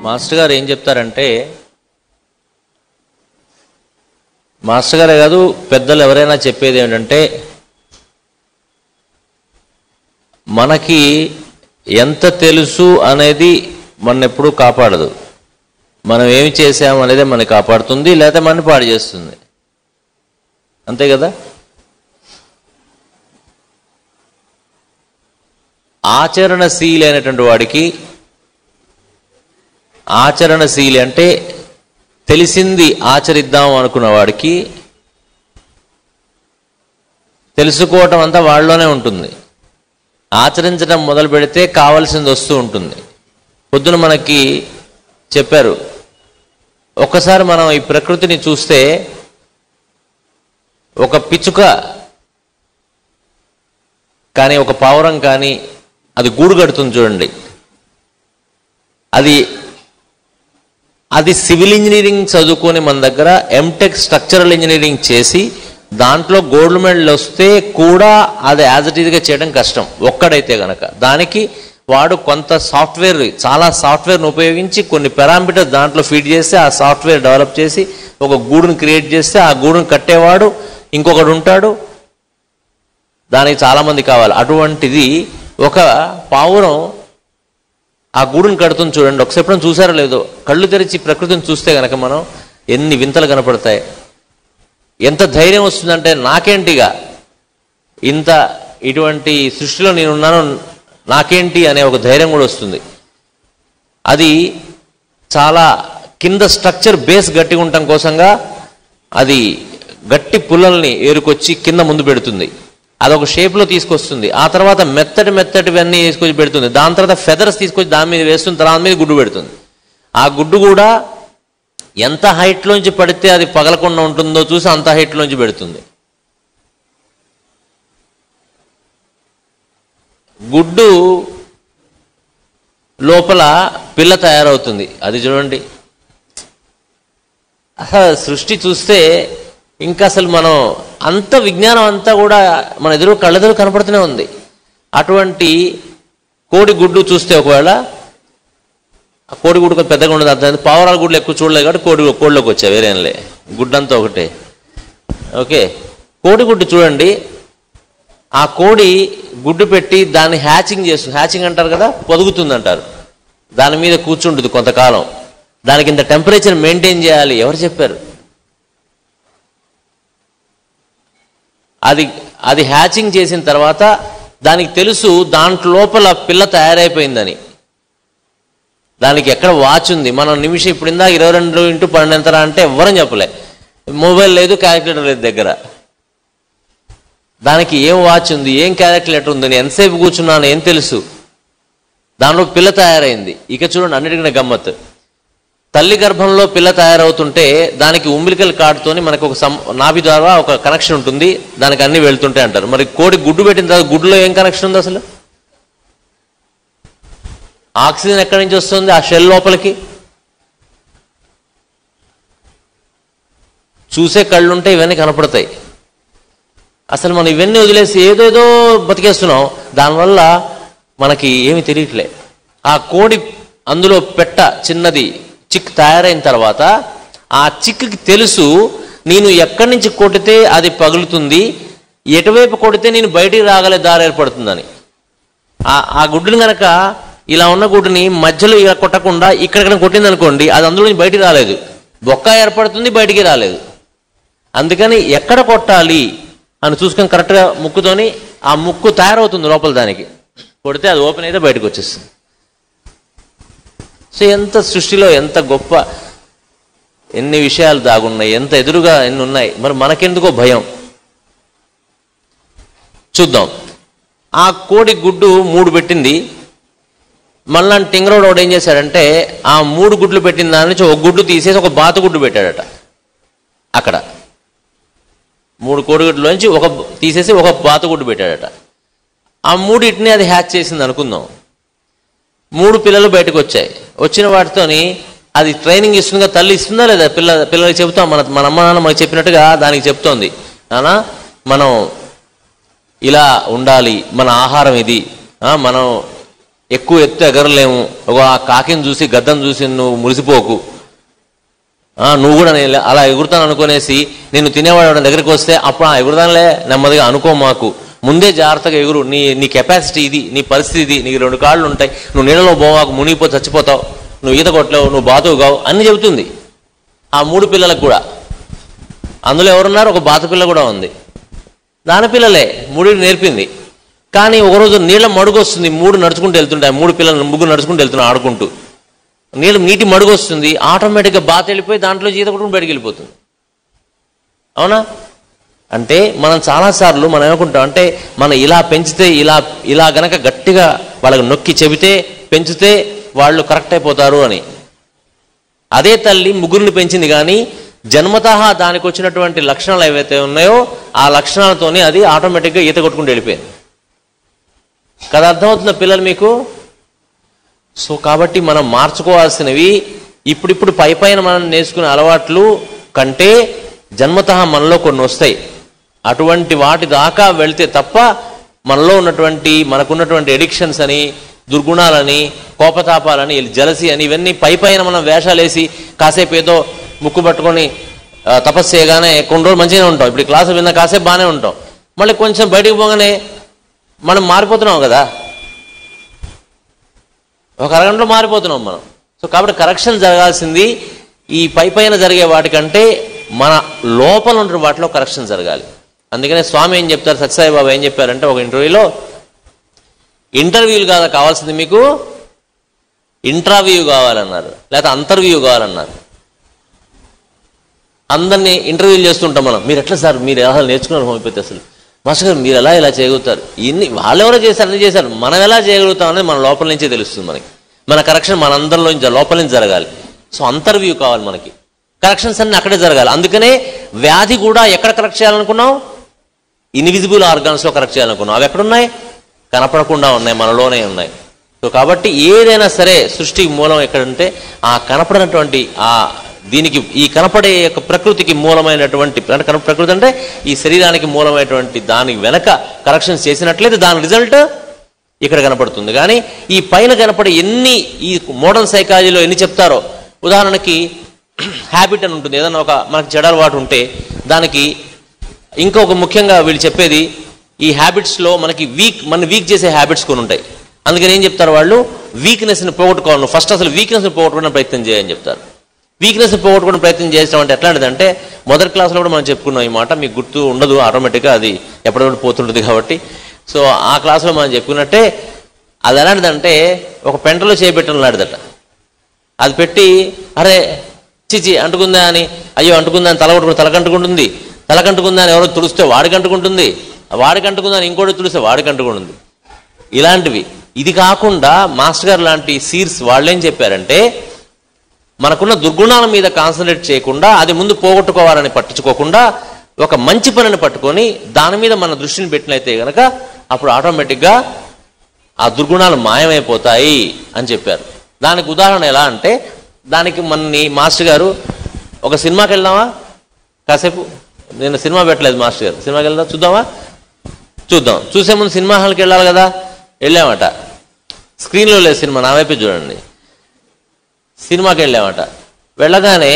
Master గారు ఏం చెప్తారంటే, మాస్టర్ గారే కాదు పెద్దలు ఎవరైనా చెప్పేది ఏంటంటే, మనకి ఎంత తెలుసు అనేది మన ఎప్పుడూ కాపాడదు. మనం ఏమి చేసాము అనేది మనని కాపాడుతుంది, లేదా మనని పాడు చేస్తుంది. అంతే కదా? ఆచరణశీలి అయినటువంటి వాడికి, ఆచరణశీలి అంటే తెలిసింది ఆచరిద్దాం అనుకున్న వాడికి తెలుసుకోవటం అంతా వాళ్ళలోనే ఉంటుంది. ఆచరించడం మొదలు పెడితే కావాల్సింది వస్తూ ఉంటుంది. పొద్దున మనకి చెప్పారు, ఒక్కసారి మనం ఈ ప్రకృతిని చూస్తే ఒక పిచ్చుక కానీ ఒక పావురం కానీ అది గూడు కడుతుంది చూడండి. అది సివిల్ ఇంజనీరింగ్ చదువుకొని మన దగ్గర ఎంటెక్ స్ట్రక్చరల్ ఇంజనీరింగ్ చేసి దాంట్లో గోల్డ్ మెడల్ వస్తే కూడా అది యాజ్ ఇట్ ఈజ్గా చేయడం కష్టం ఒక్కడైతే గనక. దానికి వాడు కొంత సాఫ్ట్వేర్, చాలా సాఫ్ట్వేర్ను ఉపయోగించి కొన్ని పారామీటర్స్ దాంట్లో ఫీడ్ చేస్తే ఆ సాఫ్ట్వేర్ డెవలప్ చేసి ఒక గూడును క్రియేట్ చేస్తే ఆ గూడును కట్టేవాడు ఇంకొకడు ఉంటాడు. దానికి చాలామంది కావాలి. అటువంటిది ఒక పావురం ఆ గూడును కడుతుంది చూడండి. ఒకసేపు చూసారో లేదో, కళ్ళు తెరిచి ప్రకృతిని చూస్తే కనుక మనం ఎన్ని వింతలు కనపడతాయి. ఎంత ధైర్యం వస్తుందంటే, నాకేంటిగా ఇంత ఇటువంటి సృష్టిలో నేనున్నాను, నాకేంటి అనే ఒక ధైర్యం కూడా వస్తుంది. అది చాలా కింద స్ట్రక్చర్ బేస్ గట్టిగా ఉండటం కోసంగా అది గట్టి పుల్లల్ని ఏరుకొచ్చి కింద ముందు పెడుతుంది. అదొక షేప్లో తీసుకొస్తుంది. ఆ తర్వాత మెత్తటివన్నీ తీసుకొచ్చి పెడుతుంది. దాని తర్వాత ఫెదర్స్ తీసుకొచ్చి దాని మీద వేస్తుంది. తర్వాత మీద గుడ్డు పెడుతుంది. ఆ గుడ్డు కూడా ఎంత హైట్లోంచి పడితే అది పగలకుండా ఉంటుందో చూసి అంత హైట్లోంచి పెడుతుంది. గుడ్డు లోపల పిల్ల తయారవుతుంది. అది చూడండి, అసలు సృష్టి చూస్తే ఇంకా అసలు మనం అంత విజ్ఞానం అంతా కూడా మన కళ్ళెదురు కనపడుతూనే ఉంది. అటువంటి కోడి గుడ్డు చూస్తే ఒకవేళ ఆ కోడి గుడ్డు కొంచెం పెద్దగా ఉండదు, అర్థమైంది. పావురాల గుడ్లు ఎక్కువ చూడలేదు కాబట్టి కోడిలోకి వచ్చా, వేరేంలే, గుడ్డంతా ఒకటే. ఓకే, కోడి గుడ్డు చూడండి. ఆ కోడి గుడ్డు పెట్టి దాన్ని హ్యాచింగ్ చేస్తుంది. హ్యాచింగ్ అంటారు కదా, పొదుగుతుంది అంటారు. దాని మీద కూర్చుంటుంది కొంతకాలం. దానికి ఇంత టెంపరేచర్ మెయింటైన్ చేయాలి, ఎవరు చెప్పారు? అది హ్యాచింగ్ చేసిన తర్వాత దానికి తెలుసు దాంట్లో లోపల పిల్ల తయారైపోయిందని. దానికి ఎక్కడ వాచ్ ఉంది. మనం నిమిషం ఇప్పుడు ఇందా 22 x 12 అంటే ఎవ్వరని చెప్పలే. మొబైల్ లేదు, క్యాలిక్యులేటర్ లేదు దగ్గర. దానికి ఏం వాచ్ ఉంది, ఏం క్యాలిక్యులేటర్ ఉంది, నేను ఎంతసేపు కూర్చున్నాను ఏం తెలుసు. దానిలో పిల్ల తయారైంది. ఇక చూడండి అన్నిటికన్నా గమ్మత్తు, తల్లి గర్భంలో పిల్ల తయారవుతుంటే దానికి umbilical కార్డ్తోని మనకు ఒక నాభి ద్వారా ఒక కనెక్షన్ ఉంటుంది, దానికి అన్ని వెళ్తుంటాయి అంటారు. మరి కోడి గుడ్డు పెట్టిన తర్వాత గుడ్డులో ఏం కనెక్షన్ ఉంది? అసలు ఆక్సిజన్ ఎక్కడి నుంచి వస్తుంది ఆ షెల్ లోపలికి? చూసే కళ్ళుంటే ఇవన్నీ కనపడతాయి. అసలు మనం ఇవన్నీ వదిలేసి ఏదేదో బతికేస్తున్నాం. దానివల్ల మనకి ఏమి తెలియట్లే. ఆ కోడి అందులో పెట్ట చిన్నది చిక్ తయారైన తర్వాత ఆ చిక్కి తెలుసు నేను ఎక్కడి నుంచి కొడితే అది పగులుతుంది, ఎటువైపు కొడితే నేను బయటికి రాగలే దారి ఏర్పడుతుందని. ఆ గుడ్డుని కనుక ఇలా ఉన్న గుడ్డుని మధ్యలో ఇలా కొట్టకుండా ఇక్కడెక్కడ కొట్టింది అనుకోండి, అది అందులో నుంచి బయటికి రాలేదు, బొక్క ఏర్పడుతుంది, బయటికి రాలేదు. అందుకని ఎక్కడ కొట్టాలి అని చూసుకొని కరెక్ట్గా ముక్కుతోని ఆ ముక్కు తయారవుతుంది లోపల, దానికి కొడితే అది ఓపెన్ అయితే బయటకు వచ్చేస్తుంది. సో ఎంత సృష్టిలో ఎంత గొప్ప ఎన్ని విషయాలు దాగున్నాయి, ఎంత ఎదురుగా ఎన్ని ఉన్నాయి. మరి మనకెందుకో భయం. చూద్దాం. ఆ కోడి గుడ్డు 3 పెట్టింది. మళ్ళా టింగరోడు ఒకడు ఏం చేశాడంటే ఆ 3 గుడ్లు పెట్టిన దాని నుంచి ఒక గుడ్డు తీసేసి ఒక బాతుగుడ్డు పెట్టాడట. అక్కడ 3 కోడిగుడ్లోంచి ఒక తీసేసి ఒక బాతుగుడ్డు పెట్టాడట. ఆ 3 అది హ్యాచ్ చేసింది అనుకుందాం. 3 పిల్లలు బయటకు వచ్చాయి. వచ్చిన వాటితోని అది ట్రైనింగ్ ఇస్తుందిగా, తల్లి ఇస్తుందా లేదా? పిల్లలకి చెబుతాం, మన అమ్మ నాన్న మనకి చెప్పినట్టుగా దానికి చెప్తోంది, నాన్న మనం ఇలా ఉండాలి, మన ఆహారం ఇది, మనం ఎక్కువ ఎత్తు ఎగరలేము, ఒక ఆ కాకిని చూసి గద్దను చూసి నువ్వు మురిసిపోకు, నువ్వు కూడా నేను అలా ఎగురుతాను అనుకునేసి నేను తినేవాడు దగ్గరికి వస్తే అప్పుడు ఎగురుతానులే నెమ్మదిగా అనుకో, మాకు ముందే జాగ్రత్తగా ఎగురు, నీ కెపాసిటీ ఇది, నీ పరిస్థితి ఇది, నీకు 2 కాళ్ళు ఉంటాయి, నువ్వు నీళ్ళలో పోవాకు, మునిగిపో చచ్చిపోతావు, నువ్వు ఈత కొట్టలేవు, నువ్వు బాతువు కావు అన్ని చెబుతుంది ఆ 3 పిల్లలకు కూడా. అందులో ఎవరున్నారు, ఒక బాతు పిల్ల కూడా ఉంది, దాని పిల్లలే 3 నేర్పింది. కానీ ఒకరోజు నీళ్ళ మడుగు వస్తుంది, 3 నడుచుకుంటూ వెళ్తుంటాయి, 3 పిల్లలు 3 నడుచుకుంటూ వెళ్తున్నారు ఆడుకుంటూ, నీటి మడుగు వస్తుంది, ఆటోమేటిక్గా బాత వెళ్ళిపోయి దాంట్లో ఈత కొట్టుకుని బయటికి వెళ్ళిపోతుంది. అవునా? అంటే మనం చాలాసార్లు మనం ఏమనుకుంటాం అంటే మనం ఇలా పెంచితే ఇలా గనక గట్టిగా వాళ్ళకి నొక్కి చెబితే పెంచితే వాళ్ళు కరెక్ట్ అయిపోతారు అని. అదే తల్లి ముగ్గురిని పెంచింది, కానీ జన్మతః దానికి వచ్చినటువంటి లక్షణాలు ఏవైతే ఉన్నాయో ఆ లక్షణాలతోనే అది ఆటోమేటిక్గా ఈత కొట్టుకుంటూ వెళ్ళిపోయింది కదా. అర్థమవుతుందా పిల్లలు మీకు? సో కాబట్టి మనం మార్చుకోవాల్సినవి ఇప్పుడిప్పుడు పైన మనం నేర్చుకునే అలవాట్లు కంటే జన్మతః మనలో కొన్ని వస్తాయి. అటువంటి వాటి దాకా వెళ్తే తప్ప మనలో ఉన్నటువంటి మనకున్నటువంటి ఎడిక్షన్స్ అని, దుర్గుణాలని, కోపతాపాలని, జలసి అని, ఇవన్నీ పైన మనం వేషాలు వేసి కాసేపు ఏదో ముక్కు పట్టుకొని తపస్సు చేయగానే కొన్ని రోజులు మంచిగానే ఉంటాం. ఇప్పుడు క్లాసు విన్న కాసేపు బాగానే ఉంటాం, మళ్ళీ కొంచెం బయటికి పోగానే మనం మారిపోతున్నాం కదా, ఒక అరగంటలో మారిపోతున్నాం మనం. సో కాబట్టి కరెక్షన్ జరగాల్సింది ఈ పైన జరిగే వాటికంటే మన లోపల ఉన్న వాటిలో కరెక్షన్ జరగాలి. అందుకనే స్వామి ఏం చెప్తారు, సత్యసాయి బాబా ఏం చెప్పారంటే ఒక ఇంటర్వ్యూలో, ఇంటర్వ్యూలు కాదా కావాల్సింది మీకు, ఇంట్రావ్యూ కావాలన్నారు, లేకపోతే అంతర్వ్యూ కావాలన్నారు. అందరినీ ఇంటర్వ్యూలు చేస్తుంటాం మనం, మీరు ఎట్లా సార్, మీరు ఎలా నేర్చుకున్నారు హోమియోపతి, అసలు మాస్టర్ గారు మీరు ఎలా చేయగలుగుతారు, ఇన్ని వాళ్ళెవరో చేశారు అన్ని చేశారు, మనం ఎలా చేయగలుగుతాం అనేది మన లోపల నుంచే తెలుస్తుంది మనకి. మన కరెక్షన్ మన అందరిలో లోపల నుంచి జరగాలి. సో అంతర్వ్యూ కావాలి మనకి, కరెక్షన్స్ అన్నీ అక్కడే జరగాలి. అందుకనే వ్యాధి కూడా ఎక్కడ కరెక్ట్ చేయాలనుకున్నాం, ఇన్విజిబుల్ ఆర్గాన్స్లో కరెక్ట్ చేయాలనుకున్నాం. అవి ఎక్కడున్నాయి, కనపడకుండా ఉన్నాయి, మనలోనే ఉన్నాయి. సో కాబట్టి ఏదైనా సరే సృష్టికి మూలం ఎక్కడంటే ఆ కనపడినటువంటి దీనికి ఈ కనపడే యొక్క ప్రకృతికి మూలమైనటువంటి, అంటే ప్రకృతి అంటే ఈ శరీరానికి మూలమైనటువంటి దానికి వెనక కరెక్షన్స్ చేసినట్లయితే దాని రిజల్ట్ ఇక్కడ కనపడుతుంది. కానీ ఈ పైన కనపడే ఈ మోడర్న్ సైకాలజీలో ఎన్ని చెప్తారో, ఉదాహరణకి హ్యాబిట్ అని ఉంటుంది, ఏదన్నా ఒక మనకి చెడు అలవాటు ఉంటే దానికి ఇంకొక ముఖ్యంగా వీళ్ళు చెప్పేది, ఈ హ్యాబిట్స్లో మనకి మన వీక్ చేసే హ్యాబిట్స్ కొన్ని ఉంటాయి. అందుకని ఏం చెప్తారు వాళ్ళు, వీక్నెస్ని పోగొట్టుకోవాలి, ఫస్ట్ అసలు వీక్నెస్ని పోగొట్టుకోవడానికి ప్రయత్నం చేయని చెప్తారు. వీక్నెస్ని పోగొట్టుకోవడం ప్రయత్నం చేసడం అంటే ఎట్లాంటిదంటే, మొదటి క్లాస్లో కూడా మనం చెప్పుకున్నాం ఈ మాట, మీకు గుర్తు ఉండదు ఆటోమేటిక్గా, అది ఎప్పటికప్పుడు పోతుంటుంది కాబట్టి. సో ఆ క్లాస్లో మనం చెప్పుకున్నట్టే అది ఎలాంటిదంటే, ఒక పెంటలో చేయబెట్టడం లాంటిదట. అది పెట్టి అరే చిచి అంటుకుందా అని, అయ్యో అంటుకుందా అని తలకంటుకుంటుంది, తలకంటుకుందా అని ఎవరో తుడిస్తే వాడికి అంటుకుంటుంది, వాడికి అంటుకుందా అని ఇంకోటి తుడిస్తే వాడికి అంటుకుంటుంది. ఇలాంటివి. ఇది కాకుండా మాస్టర్ గారు లాంటి సీర్స్ వాళ్ళేం చెప్పారంటే, మనకున్న దుర్గుణాల మీద కాన్సన్ట్రేట్ చేయకుండా, అది ముందు పోగొట్టుకోవాలని పట్టించుకోకుండా ఒక మంచి పనిని పట్టుకొని దాని మీద మన దృష్టిని పెట్టినైతే కనుక అప్పుడు ఆటోమేటిక్గా ఆ దుర్గుణాలు మాయమైపోతాయి అని చెప్పారు. దానికి ఉదాహరణ ఎలా అంటే, దానికి మాస్టర్ గారు ఒక సినిమాకి వెళ్దామా కాసేపు, నేను సినిమా పెట్టలేదు మాస్టర్ గారు, సినిమాకి వెళ్దాం చూద్దాం, చూసే ముందు సినిమా హాల్కి వెళ్ళాలి కదా, వెళ్ళామట. స్క్రీన్లో లేదు సినిమా, నా వైపే చూడండి, సినిమాకి వెళ్ళామట. వెళ్ళగానే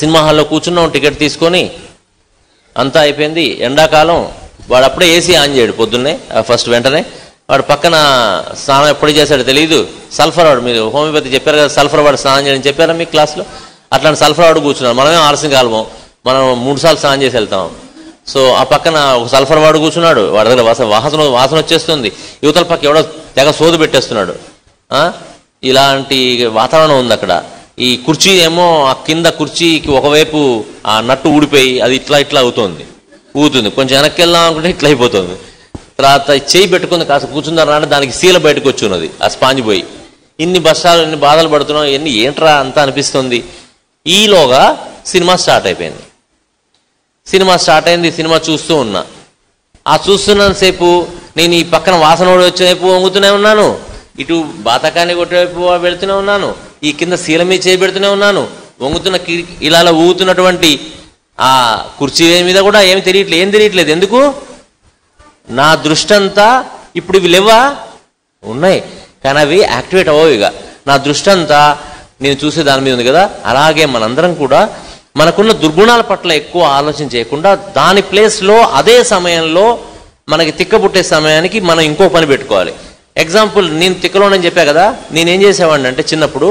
సినిమా హాల్లో కూర్చున్నాం, టికెట్ తీసుకొని అంతా అయిపోయింది. ఎండాకాలం, వాడు అప్పుడే ఏసీ ఆన్ చేయడు పొద్దున్నే, ఫస్ట్ వెంటనే వాడు పక్కన స్నానం ఎప్పుడు చేశాడో తెలియదు, సల్ఫర్ వాడు, మీరు హోమియోపతి చెప్పారు కదా సల్ఫర్ వాడు స్నానం చేయడం చెప్పారా మీ క్లాస్లో, అట్లాంటి సల్ఫర్ వాడు కూర్చున్నాడు. మనమే ఆలస్యం కాలము, మనం 3 సార్లు స్నానం చేసి వెళ్తాం. సో ఆ పక్కన ఒక సల్ఫర్ వాడు కూర్చున్నాడు, వాడి దగ్గర వాసన వచ్చేస్తుంది, యువతల పక్క ఎవడో తెగ సోదు పెట్టేస్తున్నాడు. ఇలాంటి వాతావరణం ఉంది అక్కడ. ఈ కుర్చీ ఏమో ఆ కింద కుర్చీకి ఒకవైపు ఆ నట్టు ఊడిపోయి అది ఇట్లా ఊగుతుంది, కొంచెం వెనక్కి వెళ్దాం అనుకుంటే ఇట్లా అయిపోతుంది. తర్వాత చేయి పెట్టుకుంది, కాస్త కూర్చుందారంటే దానికి సీల బయటకు వచ్చి ఉన్నది, ఆ స్పాంజ్ పోయి. ఇన్ని బాధలు పడుతున్నాం, ఏంట్రా అంతా అనిపిస్తుంది. ఈలోగా సినిమా స్టార్ట్ అయిపోయింది. సినిమా చూస్తూ ఉన్నా. ఆ చూస్తున్నంతసేపు నేను ఈ పక్కన వాసన వచ్చేవైపు వంగుతూనే ఉన్నాను, ఇటు బాతకాన్ని కొట్టేవైపు వెళుతూనే ఉన్నాను, ఈ కింద శీల మీద చేయబెడుతూనే ఉన్నాను, వంగుతున్న ఇలా ఊగుతున్నటువంటి ఆ కుర్చీ మీద కూడా ఏం తెలియట్లేదు. ఎందుకు? నా దృష్టి అంతా ఇప్పుడు ఇవి లేవా, ఉన్నాయి, కానీ అవి యాక్టివేట్ అవ్వవు. ఇక నా దృష్టి అంతా నేను చూసే దాని మీద ఉంది కదా. అలాగే మనందరం కూడా మనకున్న దుర్గుణాల పట్ల ఎక్కువ ఆలోచన చేయకుండా దాని ప్లేస్లో అదే సమయంలో మనకి తిక్కబుట్టే సమయానికి మనం ఇంకో పని పెట్టుకోవాలి. ఎగ్జాంపుల్, నేను తిక్కలోనని చెప్పా కదా, నేనేం చేసేవాడిని అంటే చిన్నప్పుడు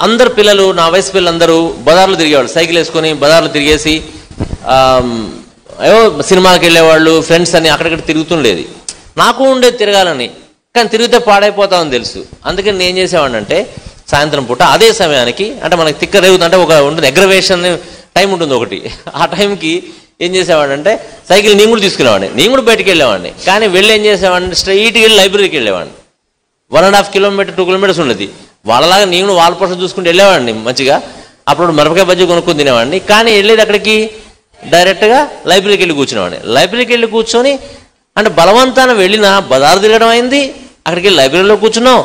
అందరు పిల్లలు, నా వయసు పిల్లలందరూ బజార్లు తిరిగేవాళ్ళు, సైకిల్ వేసుకొని బజార్లు తిరిగేసి ఏవో సినిమాకి వెళ్ళేవాళ్ళు, ఫ్రెండ్స్ అని అక్కడిక్కడ తిరుగుతుండేది. నాకు ఉండేది తిరగాలని, కానీ తిరిగితే పాడైపోతామని తెలుసు. అందుకని నేను ఏం చేసేవాడిని అంటే సాయంత్రం పూట అదే సమయానికి, అంటే మనకి తిక్క రేగుతుంటే ఒక ఉంటుంది అగ్రవేషన్ టైం ఉంటుంది ఒకటి, ఆ టైంకి ఏం చేసేవాడిని అంటే సైకిల్ నేను కూడా తీసుకునేవాడిని, నేను కూడా బయటికి వెళ్ళేవాడిని. కానీ వెళ్ళి ఏం చేసేవాడిని, స్ట్రైట్కి వెళ్ళి లైబ్రరీకి వెళ్ళేవాడిని. 1.5 కిలోమీటర్ 2 కిలోమీటర్స్ ఉండేది. వాళ్ళలాగా నేను వాళ్ళ పర్స చూసుకుంటూ వెళ్ళేవాడిని మంచిగా. అప్పుడు మిరపకాయ బజ్జీ కొనుక్కొని తినేవాడిని. కానీ వెళ్ళేది అక్కడికి డైరెక్ట్గా లైబ్రరీకి వెళ్ళి కూర్చునేవాడిని. లైబ్రరీకి వెళ్ళి కూర్చొని అంటే బలవంతాన వెళ్ళిన బజారు తిరగడం అయింది, అక్కడికి వెళ్ళి లైబ్రరీలో కూర్చున్నాం.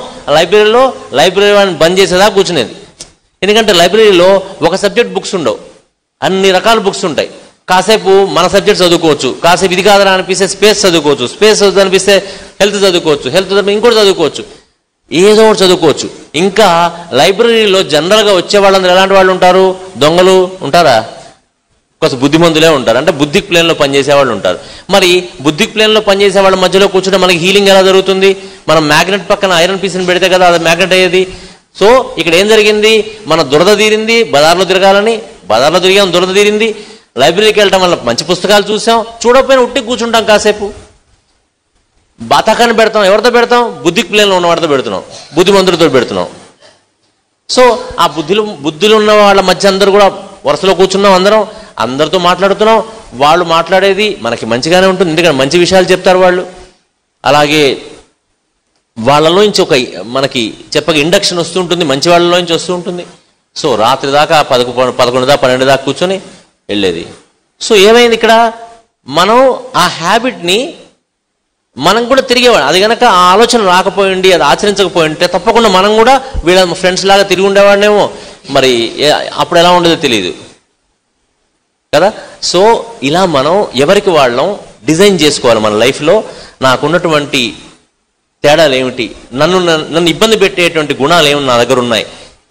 లైబ్రరీ వాడిని బంద్ చేసేదా కూర్చునేది. ఎందుకంటే లైబ్రరీలో ఒక సబ్జెక్ట్ బుక్స్ ఉండవు, అన్ని రకాల బుక్స్ ఉంటాయి. కాసేపు మన సబ్జెక్ట్ చదువుకోవచ్చు, కాసేపు ఇది కాదని అనిపిస్తే స్పేస్ చదువుకోవచ్చు, స్పేస్ అనిపిస్తే హెల్త్ చదువుకోవచ్చు, హెల్త్ ఇంకోటి చదువుకోవచ్చు, ఏదో ఒకటి చదువుకోవచ్చు. ఇంకా లైబ్రరీలో జనరల్గా వచ్చే వాళ్ళందరూ ఎలాంటి వాళ్ళు ఉంటారు? దొంగలు ఉంటారా? కొంచెం బుద్ధిమంతులే ఉంటారు, అంటే బుద్ధిక్ ప్లేన్లో పనిచేసే వాళ్ళు ఉంటారు. మరి బుద్ధిక్ ప్లేన్లో పనిచేసే వాళ్ళ మధ్యలో కూర్చుంటే మనకి హీలింగ్ ఎలా జరుగుతుంది? మనం మ్యాగ్నెట్ పక్కన ఐరన్ పీస్ని పెడితే కదా అది మ్యాగ్నెట్ అయ్యేది. సో ఇక్కడ ఏం జరిగింది, మన దురద తీరింది, బజార్లో తిరగాలని, బజార్లో తిరిగాం, దురద తీరింది. లైబ్రరీకి వెళ్ళటం వల్ల మంచి పుస్తకాలు చూసాం, చూడకపోయినా ఉట్టి కూర్చుంటాం కాసేపు. బాతాకాన్ని పెడతాం, ఎవరితో పెడతాం? బుద్ధిక్ ప్లేన్లో ఉన్న వాడితో పెడుతున్నాం, బుద్ధిమంతుడితో పెడుతున్నాం. సో ఆ బుద్ధులు ఉన్న వాళ్ళ మధ్య అందరూ కూడా వరుసలో కూర్చున్నాం, అందరితో మాట్లాడుతున్నాం. వాళ్ళు మాట్లాడేది మనకి మంచిగానే ఉంటుంది, ఎందుకంటే మంచి విషయాలు చెప్తారు వాళ్ళు. అలాగే వాళ్ళలోంచి ఒక మనకి చెప్పక ఇండక్షన్ వస్తూ ఉంటుంది, మంచి వాళ్ళలోంచి వస్తూ ఉంటుంది. సో రాత్రి దాకా 11 దాకా 12 దాకా కూర్చొని వెళ్ళేది. సో ఏమైంది ఇక్కడ, మనం ఆ హ్యాబిట్ని మనం కూడా తిరిగేవాడు. అది కనుక ఆ ఆలోచన రాకపోయింది, అది ఆచరించకపోయింటే తప్పకుండా మనం కూడా వీళ్ళ ఫ్రెండ్స్ లాగా తిరిగి ఉండేవాడినేమో. మరి అప్పుడు ఎలా ఉండేదో తెలియదు కదా. సో ఇలా మనం ఎవరికి వాళ్ళం డిజైన్ చేసుకోవాలి మన లైఫ్లో. నాకున్నటువంటి తేడాలు ఏమిటి, నన్ను ఇబ్బంది పెట్టేటువంటి గుణాలు ఏమి నా దగ్గర ఉన్నాయి,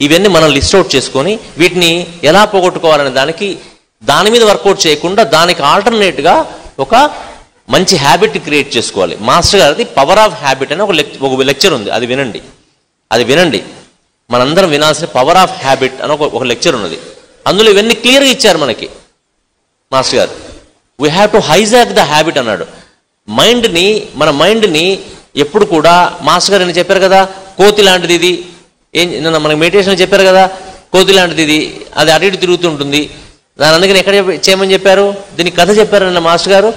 ఇవన్నీ మనం లిస్ట్ అవుట్ చేసుకొని వీటిని ఎలా పోగొట్టుకోవాలనే దాని మీద వర్కౌట్ చేయకుండా దానికి ఆల్టర్నేట్గా ఒక మంచి హ్యాబిట్ క్రియేట్ చేసుకోవాలి. మాస్టర్ గారిది పవర్ ఆఫ్ హ్యాబిట్ అని ఒక లెక్చర్ ఉంది, అది వినండి. మనందరం వినాల్సిన పవర్ ఆఫ్ హ్యాబిట్ అని ఒక లెక్చర్ ఉన్నది. అందులో ఇవన్నీ క్లియర్గా ఇచ్చారు మనకి మాస్టర్ గారు. We have to hijack the habit అన్నాడు. మన మైండ్ని ఎప్పుడు కూడా మాస్టర్ గారు అని చెప్పారు కదా, కోతి లాంటిది ఇది. మనకి మెడిటేషన్ చెప్పారు కదా, కోతి లాంటిది ఇది, అది అటు ఇటు తిరుగుతుంటుంది. దాని అందుకని ఎక్కడ చేయమని చెప్పారు, దీనికి కథ చెప్పారన్న మాస్టర్ గారు.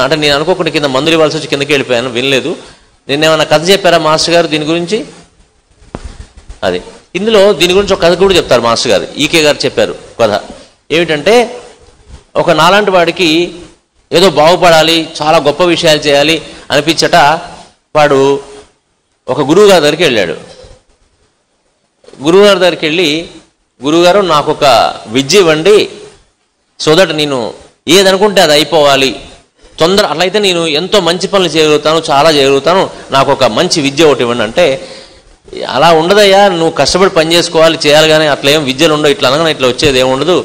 అంటే నేను అనుకోకుండా కింద మందులు ఇవ్వాల్సి వచ్చి కిందకి వెళ్ళిపోయాను, వినలేదు. నిన్నేమన్నా కథ చెప్పారా మాస్టర్ గారు దీని గురించి? అది ఇందులో దీని గురించి ఒక కథ కూడా చెప్తారు మాస్టర్ గారు. ఈకే గారు చెప్పారు కథ. ఏమిటంటే ఒక నాలాంటి వాడికి ఏదో బాగుపడాలి, చాలా గొప్ప విషయాలు చేయాలి అనిపించట వాడు ఒక గురువు గారి దగ్గరికి వెళ్ళాడు. గురువుగారి దగ్గరికి వెళ్ళి, గురువుగారు నాకు ఒక విద్య ఇవ్వండి, సో దట్ నేను ఏదనుకుంటే అది అయిపోవాలి, అట్లయితే నేను ఎంతో మంచి పనులు చేయగలుగుతాను, చాలా చేయగలుగుతాను, నాకు ఒక మంచి విద్య ఒకటి ఇవ్వండి. అంటే అలా ఉండదయ్యా, నువ్వు కష్టపడి పని చేసుకోవాలి, చేయాలి, కానీ అట్లా ఏం విద్యలు ఉండవు, ఇట్లా అనగానే ఇట్లా వచ్చేది ఏముండదు,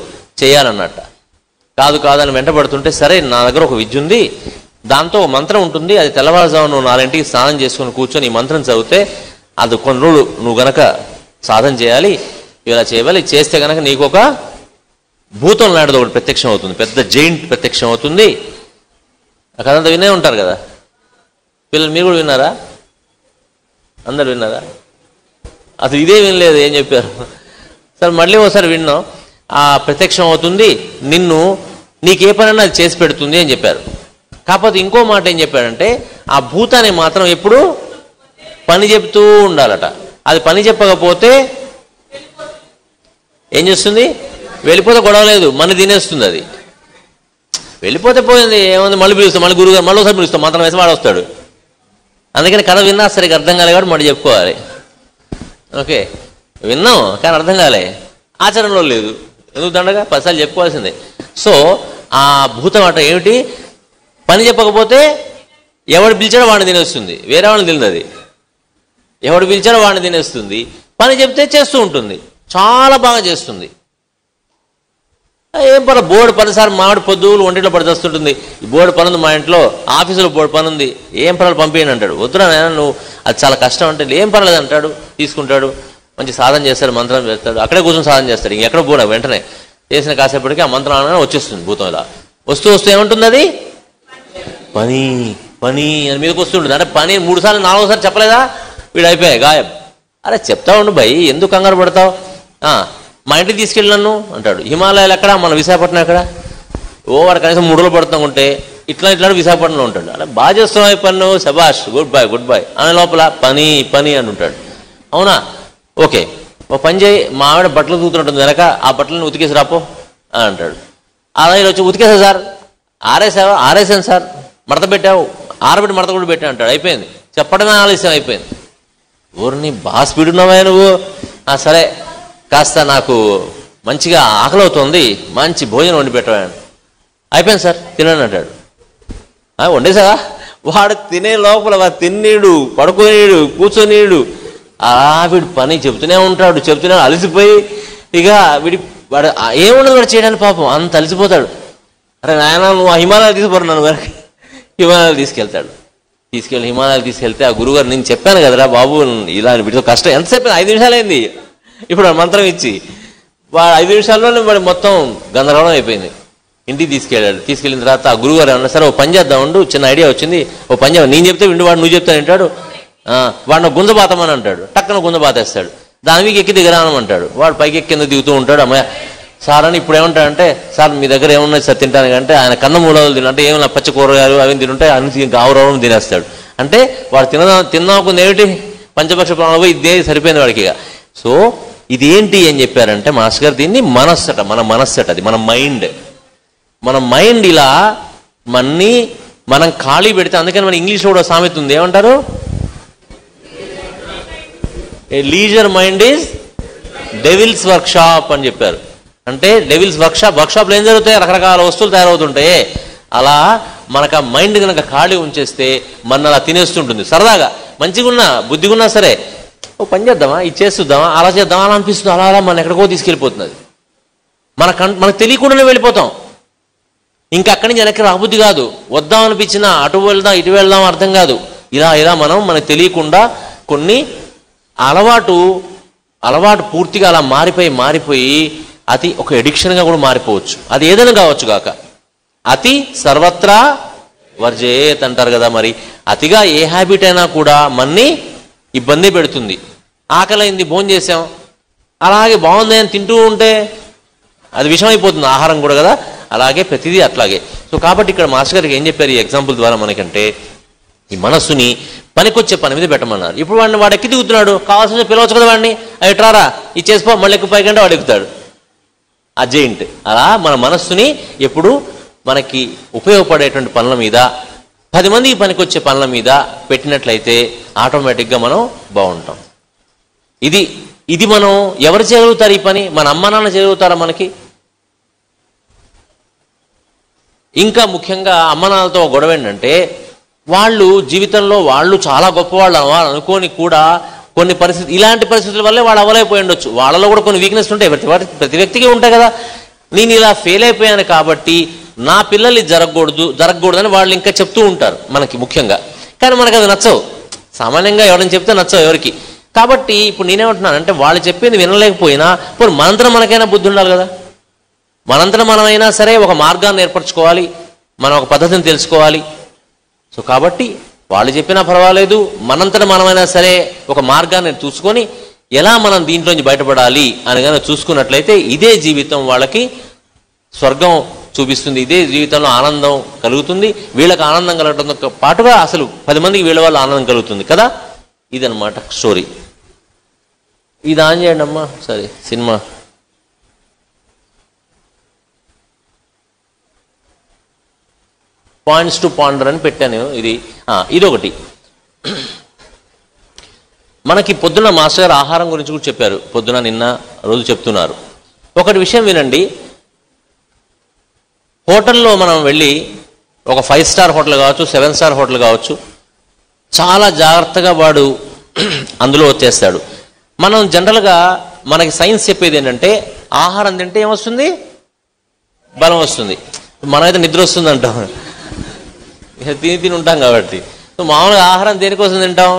చేయాలన్నట్ట. కాదని వెంటబడుతుంటే, సరే నా దగ్గర ఒక విద్య ఉంది, దాంతో ఒక మంత్రం ఉంటుంది, అది తెల్లవారుజాము నువ్వు 4ంటికి స్నానం చేసుకొని కూర్చొని ఈ మంత్రం చదివితే అది కొన్ని రోజులు నువ్వు గనక సాధన చేయాలి, ఇలా చేయాలి, చేస్తే కనుక నీకు ఒక భూతం లాంటిది ఒకటి ప్రత్యక్షం అవుతుంది, పెద్ద జైంట్ ప్రత్యక్షం అవుతుంది. అక్కడంతా వినే ఉంటారు కదా పిల్లలు, మీరు కూడా విన్నారా? అందరు విన్నారా? అసలు ఇదే వినలేదు, ఏం చెప్పారు? సరే మళ్ళీ ఒకసారి విన్నాం. ఆ ప్రత్యక్షం అవుతుంది, నీకే పనైనా అది చేసి పెడుతుంది అని చెప్పారు. కాకపోతే ఇంకో మాట ఏం చెప్పాడంటే, ఆ భూతాన్ని మాత్రం ఎప్పుడు పని చెప్తూ ఉండాలట. అది పని చెప్పకపోతే ఏం చేస్తుంది? వెళ్ళిపోతే గొడవ లేదు, మన తినేస్తుంది. అది వెళ్ళిపోతే పోయింది, ఏముంది, మళ్ళీ పిలుస్తాం, మళ్ళీ గురువుగారు మళ్ళీ ఒకసారి పిలుస్తాం, మాత్రం వేసి వాడు వస్తాడు. అందుకని కథ విన్నా సరిగ్గా అర్థం కాలే కాబట్టి మళ్ళీ చెప్పుకోవాలి. ఓకే, విన్నాం కానీ అర్థం కాలే, ఆచరణలో లేదు, ఎందుకు దండగా 10 సార్లు చెప్పుకోవాల్సిందే. సో ఆ భూతం అట ఏమిటి, పని చెప్పకపోతే ఎవడు పిలిచాడో వాడిని తినేస్తుంది, వేరే వాళ్ళని తినదు అది. ఎవడు పిలిచాడో వాడిని తినేస్తుంది. పని చెప్తే చేస్తూ ఉంటుంది, చాలా బాగా చేస్తుంది. ఏం పర్లేదు, బోర్డు పనిసారి మామిడి పొద్దులు ఒంటిలో పడి వస్తుంటుంది. ఈ బోర్డు పని ఉంది మా ఇంట్లో, ఆఫీసులో బోర్డు పని ఉంది, ఏం పర్వాలేదు పంపించండి అంటాడు. వద్దురా నువ్వు, అది చాలా కష్టం అంటే ఏం పర్లేదు అంటాడు. తీసుకుంటాడు, మంచి సాధన చేస్తాడు, మంత్రం చేస్తాడు, అక్కడే కూర్చొని సాధన చేస్తాడు. ఇంకెక్కడ బోర్డు వెంటనే చేసిన కాసేపటికి ఆ మంత్రం అనగానే వచ్చేస్తుంది భూతం. ఇలా వస్తూ వస్తూ ఏముంటుంది అది, పని పని అని మీదకి వస్తుంటుంది. అంటే పని 3 సార్లు 4వ సారి చెప్పలేదా, వీడు అయిపోయాయి గాయబ్. అరే చెప్తా ఉండు భయ్, ఎందుకు కంగారు పడతావు, మా ఇంటికి తీసుకెళ్ళి నన్ను అంటాడు. హిమాలయాలు ఎక్కడ, మన విశాఖపట్నం ఎక్కడ, వాడు కనీసం 3 రోజులు పడుతూ ఉంటే ఇట్లా విశాఖపట్నంలో ఉంటాడు. అలా బాగా చేస్తున్నావు పన్ను, శబాష్, గుడ్ బాయ్ అనే లోపల పని పని అని ఉంటాడు. అవునా, ఓకే ఓ పని చేయి, మా ఆవిడ బట్టలు తూతున్నట్టుంది వెనక, ఆ బట్టలను ఉతికేసి రాపో అని అంటాడు. అలా వచ్చి ఉతికేసా సార్, ఆరేసావా, ఆరేసాను సార్, మడత పెట్టావు, ఆరబెట్టి మడత కూడా పెట్టా అంటాడు. అయిపోయింది, చెప్పడమే ఆలస్యం అయిపోయింది. ఊరిని బాగా స్పీడ్ ఉన్నావా నువ్వు, సరే కాస్త నాకు మంచిగా ఆకలి అవుతుంది, మంచి భోజనం వండి పెట్టాను. అయిపోయింది సార్, తినండి అంటాడు. వండేసావా, వాడు తినే లోపల వాడు తిన్నీడు, పడుకోనీడు, కూర్చొనీడు, వీడు పని చెప్తూనే ఉంటాడు, అలసిపోయి ఇక వాడు ఏముండదు వాడు చేయడానికి, పాపం అంత అలసిపోతాడు. అరే నాయన నువ్వు ఆ హిమాలయాలు తీసుకుపోరు నన్ను వరకు, హిమాలయాలు తీసుకెళ్తాడు. హిమాలయాలు తీసుకెళ్తే ఆ గురుగారు నేను చెప్పాను కదరా బాబు ఇలా వీటితో కష్టం, ఎంతసేపు 5 నిమిషాలు అయింది. ఇప్పుడు మంత్రం ఇచ్చి వాడు 5 నిమిషాల్లోనే వాడు మొత్తం గందరగోళం అయిపోయింది. ఇంటికి తీసుకెళ్ళాడు. తీసుకెళ్ళిన తర్వాత ఆ గురుగారు అన్నా సరే ఓ పని చేద్దాం ఉండు, చిన్న ఐడియా వచ్చింది, ఓ పని చేద్దాం, నేను చెప్తే విండు, వాడు నువ్వు చెప్తాను వింటాడు, వాడిని గుంజబాతమని అంటాడు, టక్కన గుంజబాతేస్తాడు. దాని మీకు ఎక్కి దిగరానమంటాడు. వాడు పైకి ఎక్కి కింద దిగుతూ ఉంటాడు. అమ్మాయి సార్ అని ఇప్పుడు ఏమంటాడంటే, సార్ మీ దగ్గర ఏమున్నాయి సార్ తింటాను అంటే, ఆయన కన్న మూలాలు తిన అంటే ఏమన్నా పచ్చి కూరగాయలు అవి తింటుంటే అన్ని గావురవం తినేస్తాడు. అంటే వాడు తిందామనుకుంది ఏమిటి, పంచపక్ష ప్రాణంలో ఇదే సరిపోయింది వాడికి. ఇక సో ఇది ఏంటి అని చెప్పారంటే మాస్టర్ గారు, దీన్ని మనస్సట, మన మనస్సట, అది మన మైండ్ ఇలా మనం ఖాళీ పెడితే, అందుకని మన ఇంగ్లీష్లో కూడా సామెత ఉంది, ఏమంటారు, a leisure mind is devil's workshop అని చెప్పారు. అంటే డెవిల్స్ వర్క్షాప్లో ఏం జరుగుతాయి, రకరకాల వస్తువులు తయారవుతుంటాయి. అలా మనకు ఆ మైండ్ కనుక ఖాళీ ఉంచేస్తే మన అలా తినేస్తుంటుంది. సరదాగా మంచిగా ఉన్నా బుద్ధిగా ఉన్నా సరే ఓ పని చేద్దామా, ఇది చేస్తుందామా, అలా చేద్దామా అలా అనిపిస్తుంది. అలా మన ఎక్కడికో తీసుకెళ్ళిపోతుంది. అది మనకు తెలియకుండానే వెళ్ళిపోతాం. ఇంకా అక్కడి నుంచి వెనక్కి రాబుద్ది కాదు. వద్దాం అనిపించినా అటు వెళ్దాం ఇటు వెళ్దాం అర్థం కాదు. ఇలా మనకు తెలియకుండా కొన్ని అలవాటు పూర్తిగా అలా మారిపోయి అది ఒక ఎడిక్షన్గా కూడా మారిపోవచ్చు. అది ఏదైనా కావచ్చు కాక. అతి సర్వత్రా వర్జేత్ అంటారు కదా. మరి అతిగా ఏ హ్యాబిట్ అయినా కూడా మన్ని ఇబ్బంది పెడుతుంది. ఆకలైంది, భోజనం చేసాం, అలాగే బాగుంది అని తింటూ ఉంటే అది విషం అయిపోతుంది, ఆహారం కూడా కదా. అలాగే ప్రతిదీ అట్లాగే. సో కాబట్టి ఇక్కడ మాస్టర్ గారికి ఏం చెప్పారు ఈ ఎగ్జాంపుల్ ద్వారా మనకంటే, ఈ మనస్సుని పనికొచ్చే పని మీద పెట్టమన్నారు. ఇప్పుడు వాడు ఎక్కి దిగుతున్నాడు, కావాల్సిన పిలవచ్చు కదా వాడిని, ఎట్రారా ఇది చేసుకో, మళ్ళీ ఎక్కువ పైకంటే వాడు ఎక్కుతాడు అజెయింట్. అలా మన మనస్సుని ఎప్పుడు మనకి ఉపయోగపడేటువంటి పనుల మీద, 10 మందికి పనికొచ్చే పనుల మీద పెట్టినట్లయితే ఆటోమేటిక్గా మనం బాగుంటాం. ఇది మనం ఎవరు చేయగలుగుతారు ఈ పని? మన అమ్మ నాన్న చేయగలుగుతారా మనకి? ఇంకా ముఖ్యంగా అమ్మ నాన్నలతో గొడవ ఏంటంటే, వాళ్ళు జీవితంలో వాళ్ళు చాలా గొప్పవాళ్ళు అనుకోని కూడా కొన్ని ఇలాంటి పరిస్థితుల వల్లే వాళ్ళు అవ్వలేకపోయి ఉండొచ్చు. వాళ్ళలో కూడా కొన్ని వీక్నెస్ ఉంటాయి, ప్రతి వ్యక్తికి ఉంటాయి కదా. నేను ఇలా ఫెయిల్ అయిపోయాను కాబట్టి నా పిల్లలు జరగకూడదని వాళ్ళు ఇంకా చెప్తూ ఉంటారు మనకి ముఖ్యంగా. కానీ మనకు అది నచ్చవు. సామాన్యంగా ఎవరైనా చెప్తే నచ్చవు ఎవరికి. కాబట్టి ఇప్పుడు నేనేమంటున్నాను అంటే, వాళ్ళు చెప్పింది వినలేకపోయినా ఇప్పుడు మనంతరం మనకైనా బుద్ధి ఉండాలి కదా. మనంతరం మనమైనా సరే ఒక మార్గాన్ని ఏర్పరచుకోవాలి, మనం ఒక పద్ధతిని తెలుసుకోవాలి. సో కాబట్టి వాళ్ళు చెప్పినా పర్వాలేదు, మనంతట మనమైనా సరే ఒక మార్గాన్ని చూసుకొని ఎలా మనం దీంట్లోంచి బయటపడాలి అని కానీ చూసుకున్నట్లయితే ఇదే జీవితం వాళ్ళకి స్వర్గం చూపిస్తుంది. ఇదే జీవితంలో ఆనందం కలుగుతుంది. వీళ్ళకి ఆనందం కలగడంతో పాటుగా అసలు 10 మందికి వీళ్ళ వల్ల ఆనందం కలుగుతుంది కదా. ఇదనమాట స్టోరీ. ఇది ఆన్ చేయండి అమ్మా. సరే, సినిమా పాయింట్స్ టు పాండర్ అని పెట్టాను. ఇదొకటి. మనకి పొద్దున్న మాస్టర్ గారు ఆహారం గురించి కూడా చెప్పారు. పొద్దున నిన్న రోజు చెప్తున్నారు. ఒకటి విషయం వినండి. హోటల్లో మనం వెళ్ళి ఒక 5 స్టార్ హోటల్ కావచ్చు, 7 స్టార్ హోటల్ కావచ్చు, చాలా జాగ్రత్తగా వాడు అందులో వచ్చేస్తాడు. మనం జనరల్గా మనకి సైన్స్ చెప్పేది ఏంటంటే ఆహారం తింటే ఏమొస్తుంది? బలం వస్తుంది. మనమైతే నిద్ర వస్తుంది అంటాం, తిని ఉంటాం కాబట్టి. మామూలుగా ఆహారం దేనికోసం తింటాం?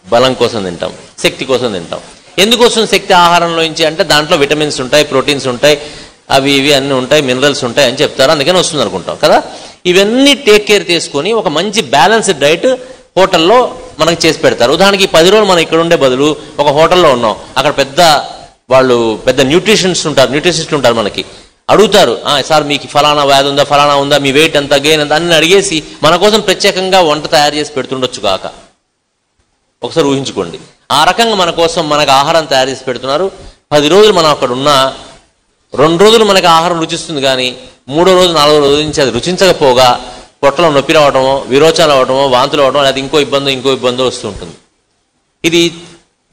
బలం కోసం తింటాం, శక్తి కోసం తింటాం. ఎందుకు వస్తుంది శక్తి ఆహారంలో నుంచి అంటే దాంట్లో విటమిన్స్ ఉంటాయి, ప్రోటీన్స్ ఉంటాయి, అవి ఇవి అన్నీ ఉంటాయి, మినరల్స్ ఉంటాయి అని చెప్తారు, అందుకని వస్తుంది అనుకుంటాం కదా. ఇవన్నీ టేక్ కేర్ చేసుకొని ఒక మంచి బ్యాలెన్స్డ్ డైట్ హోటల్లో మనకి చేసి పెడతారు. ఉదాహరణకి 10 రోజులు మనం ఇక్కడ ఉండే బదులు ఒక హోటల్లో ఉన్నాం, అక్కడ పెద్ద న్యూట్రిషనిస్టులు ఉంటారు, మనకి అడుగుతారు, సార్ మీకు ఫలానా వ్యాధి ఉందా, ఫలానా ఉందా, మీ వెయిట్ ఎంత, గెయిన్ ఎంత అన్ని అడిగేసి మన కోసం ప్రత్యేకంగా వంట తయారు చేసి పెడుతుండొచ్చు కాక. ఒకసారి ఊహించుకోండి, ఆ రకంగా మన కోసం మనకు ఆహారం తయారు చేసి పెడుతున్నారు. 10 రోజులు మనం అక్కడ ఉన్నా 2 రోజులు మనకి ఆహారం రుచిస్తుంది, కానీ 3వ రోజు 4వ రోజు నుంచి అది రుచించకపోగా పొట్టలో నొప్పి రావటమో, విరోచనాలు అవటమో, వాంతులు అవటమో, లేదా ఇంకో ఇబ్బందో వస్తూ ఉంటుంది. ఇది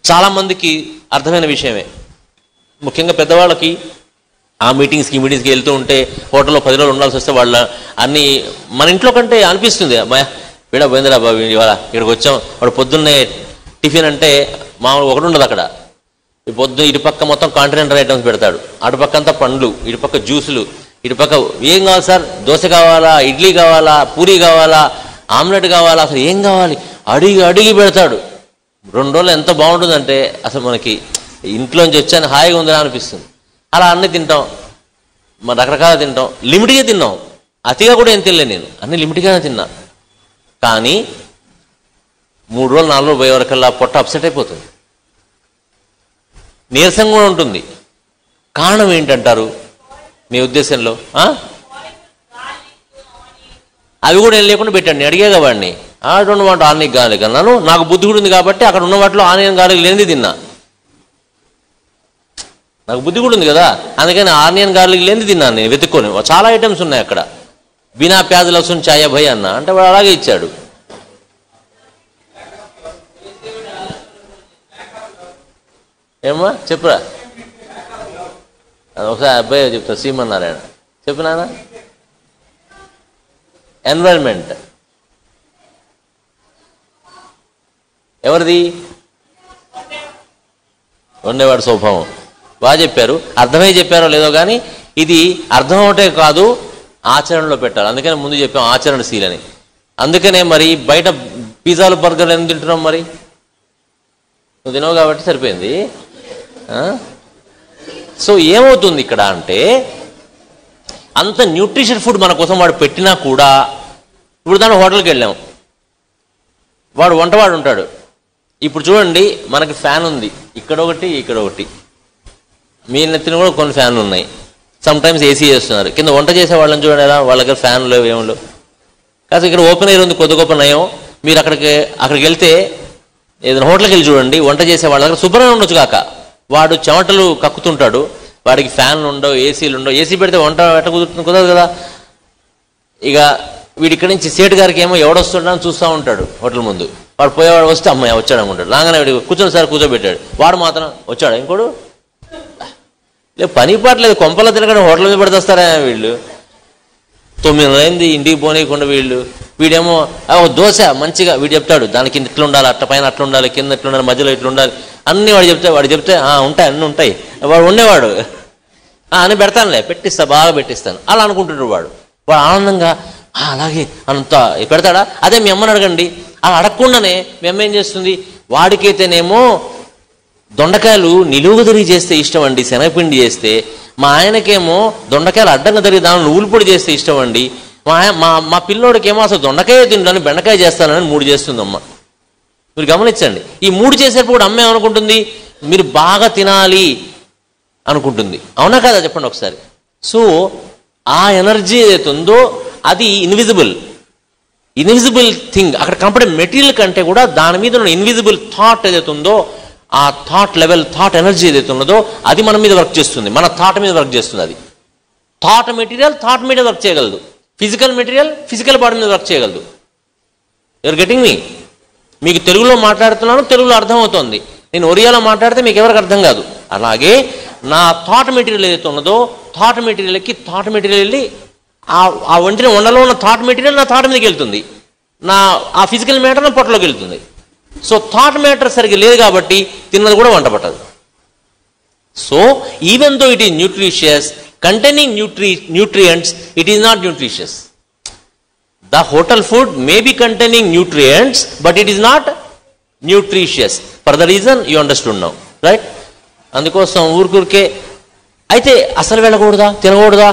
చాలామందికి అర్థమైన విషయమే. ముఖ్యంగా పెద్దవాళ్ళకి ఆ మీటింగ్స్కి వెళ్తూ ఉంటే హోటల్లో 10 రోజులు ఉండాల్సి వస్తే వాళ్ళ అన్నీ మన ఇంట్లో కంటే అనిపిస్తుంది, అమ్మాయ వీడ పోయిందిరా బాబు ఇవాళ ఇక్కడికి వచ్చాం. వాడు పొద్దున్నే టిఫిన్ అంటే మామూలుగా ఒకటి ఉండదు అక్కడ. ఇటుపక్క మొత్తం కాంటినెంటల్ ఐటమ్స్ పెడతాడు, అటుపక్క అంతా పండ్లు, ఇటుపక్క జ్యూసులు, ఇటుపక్క ఏం కావాలి సార్, దోశ కావాలా, ఇడ్లీ కావాలా, పూరీ కావాలా, ఆమ్లెట్ కావాలా, అసలు ఏం కావాలి అడిగి పెడతాడు. 2 రోజులు ఎంత బాగుంటుందంటే అసలు మనకి ఇంట్లోంచి వచ్చాను హాయిగా ఉందని అనిపిస్తుంది. అలా అన్నీ తింటాం, మన రకరకాల తింటాం, లిమిట్గా తిన్నాం, అతిగా కూడా ఏం తినలే, నేను అన్ని లిమిట్గానే తిన్నా. కానీ 3 రోజులు 4 రోజులు పోయే వరకల్లా పొట్ట అప్సెట్ అయిపోతుంది, నీరసంగా కూడా ఉంటుంది. కారణం ఏంటంటారు మీ ఉద్దేశంలో? అవి కూడా ఏం లేకుండా పెట్టండి, అడిగేగా వాడిని, డోంట్ వాంట్ ఆనియన్ గార్లిక్ అన్నాను. నాకు బుద్ధి కూడా ఉంది కాబట్టి అక్కడ ఉన్న వాటిలో ఆనియన్ గార్లిక్ లేనిది తిన్నా, నాకు బుద్ధి కూడా ఉంది కదా, అందుకని ఆనియన్ గార్లిక్ లేనిది తిన్నాను నేను వెతుక్కొని. చాలా ఐటమ్స్ ఉన్నాయి అక్కడ, బినా ప్యాజ్ లసూన్ చాయ భయ్ అన్న అంటే వాడు అలాగే ఇచ్చాడు. ఏమ్మా చెప్పురా, ఒకసారి అబ్బాయి చెప్తా, శ్రీమన్నారాయణ చెప్పినానా. ఎన్వైరన్మెంట్ ఎవరిది? ఉండేవాడు స్వభావం. బాగా చెప్పారు, అర్థమై చెప్పారో లేదో కానీ ఇది అర్థం అవటే కాదు, ఆచరణలో పెట్టాలి. అందుకనే ముందు చెప్పాం ఆచరణశీలని. అందుకనే మరి బయట పిజ్జాలు బర్గర్లు ఎందుకు తింటున్నాం? మరి నువ్వు తినవు కాబట్టి సరిపోయింది. సో ఏమవుతుంది ఇక్కడ అంటే అంత న్యూట్రిషన్ ఫుడ్ మన కోసం వాడు పెట్టినా కూడా, ఇప్పుడు దాని హోటల్కి వెళ్ళాం, వాడు వంటవాడు ఉంటాడు. ఇప్పుడు చూడండి, మనకి ఫ్యాన్ ఉంది, ఇక్కడ ఒకటి ఇక్కడ ఒకటి, మీ నెత్తిన కూడా కొన్ని ఫ్యాన్లు ఉన్నాయి, సమ్ టైమ్స్ ఏసీ చేస్తున్నారు. కింద వంట చేసే వాళ్ళని చూడండి ఎలా, వాళ్ళ దగ్గర ఫ్యాన్లు లేవు, ఏమి లేవు. కాదు ఇక్కడ ఓపెన్ ఎయిర్ ఉంది, కొద్ది గొప్ప నయం. మీరు అక్కడికి వెళ్తే ఏదైనా హోటల్కి వెళ్ళి చూడండి, వంట చేసే వాళ్ళ దగ్గర శుభ్రంగా ఉండొచ్చు కాక, వాడు చెమటలు కక్కుతుంటాడు, వాడికి ఫ్యాన్లు ఉండవు, ఏసీలు ఉండవు. ఏసీ పెడితే వంట ఎట్ట కుదరదు కదా. ఇక వీడి ఇక్కడి నుంచి సేటు గారికి ఏమో ఎవడొస్తుండని చూస్తూ ఉంటాడు హోటల్ ముందు. వాడు పోయేవాడు వస్తే అమ్మాయి వచ్చాడు అనుకుంటాడు, రాగానే వీడు కూర్చొని సార్ కూర్చోబెట్టాడు, వాడు మాత్రం వచ్చాడు, ఇంకోడు లేదు, పని పాటలేదు, కొంపలో తినకుండా హోటల్ మీద పడితేస్తారా వీళ్ళు. 9 అయింది ఇంటికి పోనీయకుండా వీడేమో దోశ మంచిగా వీడు చెప్తాడు, దాని కింద ఇట్లా ఉండాలి, అట్ట పైన అట్లా ఉండాలి, కింద ఇట్లా ఉండాలి, మధ్యలో ఇట్లా ఉండాలి అన్నీ వాడు చెప్తే ఉంటాయి, అన్నీ ఉంటాయి. వాడు ఉండేవాడు అని పెడతానులే, పెట్టిస్తా, బాగా పెట్టిస్తాను అలా అనుకుంటున్నాడు వాడు ఆనందంగా అలాగే అంత పెడతాడా. అదే మీ అమ్మని అడగండి, అలా అడగకుండానే మీ అమ్మ ఏం చేస్తుంది, వాడికైతేనేమో దొండకాయలు నిలువుగా తిరిగి చేస్తే ఇష్టం అండి, శనగపిండి చేస్తే. మా ఆయనకేమో దొండకాయలు అడ్డంగా తిరిగి దాని నువ్వులు పొడి చేస్తే ఇష్టం అండి. మా పిల్లోడికేమో అసలు దొండకాయ తింటాను, బెండకాయ చేస్తానని 3 చేస్తుందమ్మ. మీరు గమనించండి, ఈ 3 చేసేటప్పుడు అమ్మ ఏమనుకుంటుంది, మీరు బాగా తినాలి అనుకుంటుంది, అవునా కదా చెప్పండి ఒకసారి. సో ఆ ఎనర్జీ ఏదైతే ఉందో అది ఇన్విజిబుల్ థింగ్, అక్కడ కనపడే మెటీరియల్ కంటే కూడా దాని మీద ఉన్న ఇన్విజిబుల్ థాట్ ఏదైతే ఉందో, ఆ థాట్ ఎనర్జీ ఏదైతే ఉన్నదో అది మన మీద వర్క్ చేస్తుంది, మన థాట్ మీద వర్క్ చేస్తుంది. అది థాట్ మెటీరియల్ థాట్ మీద వర్క్ చేయగలదు, ఫిజికల్ మెటీరియల్ ఫిజికల్ బాడీ మీద వర్క్ చేయగలదు. You're getting me? మీకు తెలుగులో మాట్లాడుతున్నాను, తెలుగులో అర్థమవుతోంది. నేను ఒరియాలో మాట్లాడితే మీకు ఎవరికి అర్థం కాదు. అలాగే నా థాట్ మెటీరియల్ ఏదైతే ఉన్నదో థాట్ మెటీరియల్ వెళ్ళి ఆ వంటిన వండలో ఉన్న థాట్ మెటీరియల్ నా థాట్ మీదకి వెళ్తుంది, ఆ ఫిజికల్ మ్యాటర్ నా పొట్టలోకి వెళ్తుంది. సో థాట్ మ్యాటర్ సరిగ్గా లేదు కాబట్టి తిన్నది కూడా వంట పట్టదు. So even though it is nutritious, containing nutrients, it is not nutritious. The hotel food may be containing nutrients, but it is not nutritious. For the reason you understood now, right? అందుకోసం ఊరికే అయితే అసలు వెళ్ళకూడదా, తినకూడదా,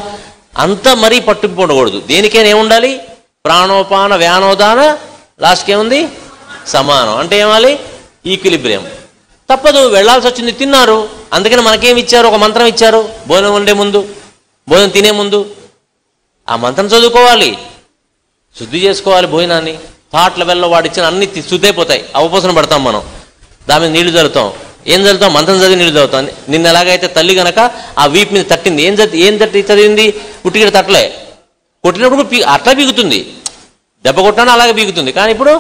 అంతా మరీ పట్టుకుపోకూడదు. దేనికైనా ఏముండాలి? ప్రాణోపాన వ్యానోదాన, లాస్ట్కి ఏముంది? సమానం. అంటే ఏమాలి? ఈక్విలిబ్రియం. తప్పదు, వెళ్లాల్సి వచ్చింది, తిన్నారు. అందుకని మనకేమి ఇచ్చారు? ఒక మంత్రం ఇచ్చారు. భోజనం వండే ముందు, భోజనం తినే ముందు ఆ మంత్రం చదువుకోవాలి, శుద్ధి చేసుకోవాలి భోజనాన్ని. థాట్ లెవెల్లో వాడు ఇచ్చిన అన్ని శుద్ధైపోతాయి. అవపోసన పడతాం మనం, దాని మీద నీళ్లు చల్లుతాం. ఏం చల్లుతాం? మంత్రం చదివి నీళ్లు చదువుతాం. నిన్న ఎలాగైతే తల్లి గనక ఆ వీపు మీద తట్టింది, ఏం చదివింది? ఉట్టిగడ తట్టలే, కొట్టినప్పుడు అట్లా బీగుతుంది, దెబ్బ కొట్టాను అలాగే బీగుతుంది. కానీ ఇప్పుడు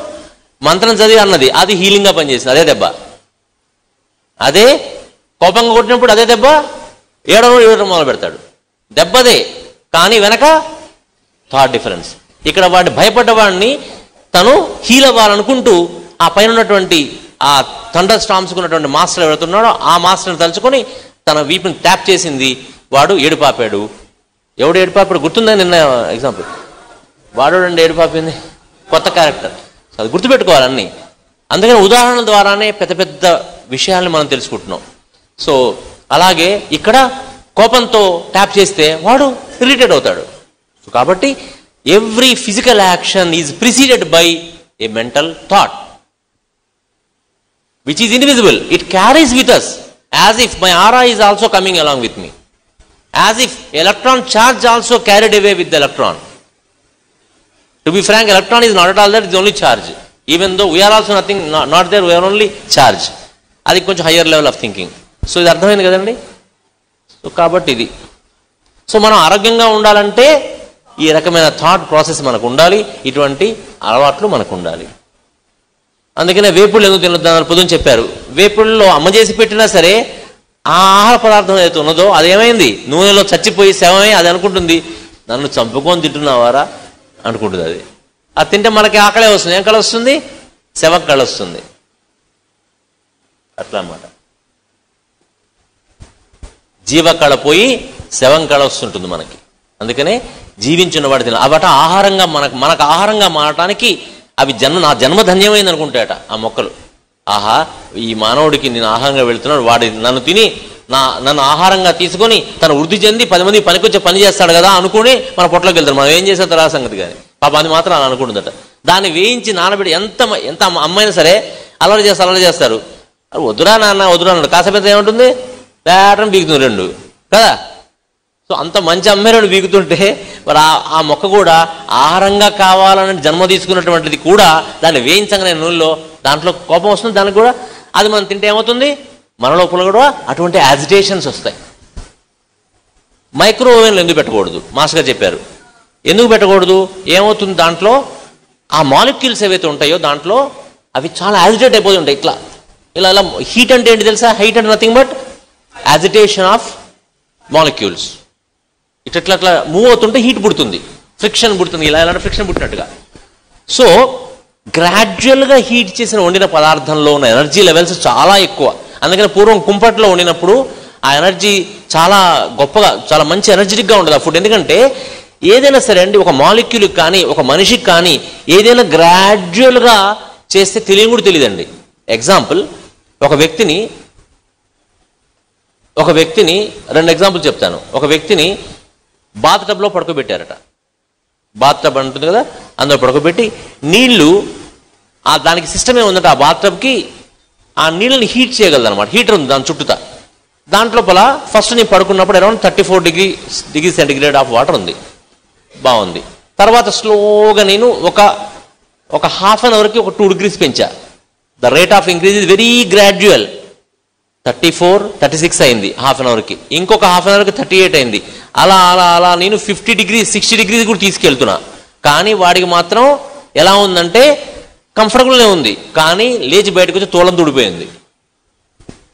మంత్రం చదివి అన్నది, అది హీలింగ్గా పనిచేసింది. అదే దెబ్బ. అదే కోపంగా కొట్టినప్పుడు అదే దెబ్బ ఏడవడం మొదలు పెడతాడు. దెబ్బదే, కానీ వెనక థాట్ డిఫరెన్స్. ఇక్కడ వాడిని భయపడ్డవాడిని తను హీల్ అవ్వాలనుకుంటూ ఆ పైన ఉన్నటువంటి ఆ థండర్ స్టామ్స్కు ఉన్నటువంటి మాస్టర్ ఎవరుతున్నాడో ఆ మాస్టర్ని తలుచుకొని తన వీపుని ట్యాప్ చేసింది. వాడు ఏడుపాపాడు. ఎవడు ఏడుపాపాడు గుర్తుందా? నిన్న ఎగ్జాంపుల్ వాడు ఏడుపాపింది, కొత్త క్యారెక్టర్. అది గుర్తుపెట్టుకోవాలన్నీ. అందుకని ఉదాహరణల ద్వారానే పెద్ద పెద్ద విషయాల్ని మనం తెలుసుకుంటున్నాం. సో అలాగే ఇక్కడ కోపంతో ట్యాప్ చేస్తే వాడు ఇరిటేట్ అవుతాడు. సో కాబట్టి every physical action is preceded by A mental thought which is invisible. It carries with us as if my aura is also coming along with me, as if electron charge also carried away with the electron. To be frank, electron is not at all there, it is only charge. Even though we are also nothing, not there, we are only charge. అది కొంచెం higher level of thinking. So ఇది అర్థమైంది కదండి. So కాబట్టి ఇది, so మనం ఆరోగ్యంగా ఉండాలంటే ఈ రకమైన థాట్ ప్రాసెస్ మనకు ఉండాలి, ఇటువంటి అలవాట్లు మనకు ఉండాలి. అందుకనే వేపుళ్ళు ఎందుకు తినొద్దని పొద్దున చెప్పారు. వేపుళ్ళలో అమ్మ చేసి పెట్టినా సరే ఆ ఆహార పదార్థం ఏదైతే ఉన్నదో అదేమైంది? నూనెలో చచ్చిపోయి శవమే. అది అనుకుంటుంది నన్ను చంపుకొని తింటున్నావారా అనుకుంటుంది. అది తింటే మనకి ఆకలే వస్తుంది. ఏం కళ వస్తుంది? శవ కళ వస్తుంది. అట్లా అన్నమాట. జీవ కళ పోయి శవం కళ వస్తుంటుంది మనకి. అందుకనే జీవించిన వాడి తిన అవట ఆహారంగా మనకు ఆహారంగా మారటానికి అవి నా జన్మ ధన్యమైంది అనుకుంటాయట ఆ మొక్కలు. ఆహా, ఈ మానవుడికి నేను ఆహారంగా వెళ్తున్నాడు, వాడి నన్ను తిని నన్ను ఆహారంగా తీసుకొని తను వృద్ధి చెంది 10 మంది పనికొచ్చే పని చేస్తాడు కదా అనుకుని మన పొట్టలోకి వెళ్తారు. మనం ఏం చేసే తర్వాత సంగతి కానీ పాప అది మాత్రం అలా అనుకుంటుందట. దాన్ని వేయించి నానబెట్టి ఎంత అమ్మైనా సరే అలవాటు చేస్తారు. అది వద్దురా నాన్న వద్దురా అన్నాడు. కాసేపు ఏముంటుంది? వేటం బీగుతుంది 2 కదా. సో అంత మంచి అమ్మాయిని బీగుతుంటే మరి ఆ మొక్క కూడా ఆహారంగా కావాలని జన్మ తీసుకున్నటువంటిది కూడా దాన్ని వేయించగానే నూనెలో దాంట్లో కోపం వస్తుంది. దానికి కూడా అది మనం తింటే ఏమవుతుంది? మన లోపల కూడా అటువంటి యాజిటేషన్స్ వస్తాయి. మైక్రో ఓవెన్లు ఎందుకు పెట్టకూడదు? మాస్టర్ గారు చెప్పారు. ఎందుకు పెట్టకూడదు? ఏమవుతుంది? దాంట్లో ఆ మాలిక్యూల్స్ ఏవైతే ఉంటాయో దాంట్లో అవి చాలా యాజిటేట్ అయిపోతుంటాయి. ఇట్లా ఇలా ఇలా. హీట్ అంటే ఏంటి తెలుసా? హీట్ అంటే nothing but agitation of molecules. ఇట్లా మూవ్ అవుతుంటే హీట్ పుడుతుంది, ఫ్రిక్షన్ పుడుతుంది. ఇలా ఇలాంటి ఫ్రిక్షన్ పుట్టినట్టుగా. సో గ్రాడ్యువల్గా హీట్ చేసిన వండిన పదార్థంలో ఉన్న ఎనర్జీ లెవెల్స్ చాలా ఎక్కువ. అందుకని పూర్వం కుంపట్లో వండినప్పుడు ఆ ఎనర్జీ చాలా గొప్పగా, చాలా మంచి ఎనర్జెటిక్గా ఉండదు ఆ ఫుడ్. ఎందుకంటే ఏదైనా సరే అండి, ఒక మాలిక్యూల్కి కానీ ఒక మనిషికి కానీ ఏదైనా గ్రాడ్యువల్గా చేస్తే తెలియని కూడా తెలియదండి. ఎగ్జాంపుల్, ఒక వ్యక్తిని 2 ఎగ్జాంపుల్ చెప్తాను. ఒక వ్యక్తిని బాత్ టబ్లో పడుకోబెట్టారట. బాత్ టబ్ అంటుంది కదా, అందులో పడుకోబెట్టి నీళ్లు దానికి సిస్టమ్ ఏముందంటే ఆ బాత్ టబ్కి ఆ నీళ్ళని హీట్ చేయగలదు అనమాట. హీటర్ ఉంది దాని చుట్టూతా. దాంట్లోపల ఫస్ట్ నేను పడుకున్నప్పుడు around 34 degree centigrade of water ఉంది. బాగుంది. తర్వాత స్లోగా నేను ఒక హాఫ్ అన్ అవర్కి ఒక 2 degrees పెంచా. The rate of increase is very gradual. 34, 36 అయింది హాఫ్ అన్ అవర్కి. ఇంకొక హాఫ్ అన్ అవర్కి 38 అయింది. అలా అలా అలా నేను 50 degrees 60 degrees కూడా తీసుకెళ్తున్నా. కానీ వాడికి మాత్రం ఎలా ఉందంటే కంఫర్టబుల్నే ఉంది. కానీ లేచి బయటకు వచ్చి తోలం తుడిపోయింది.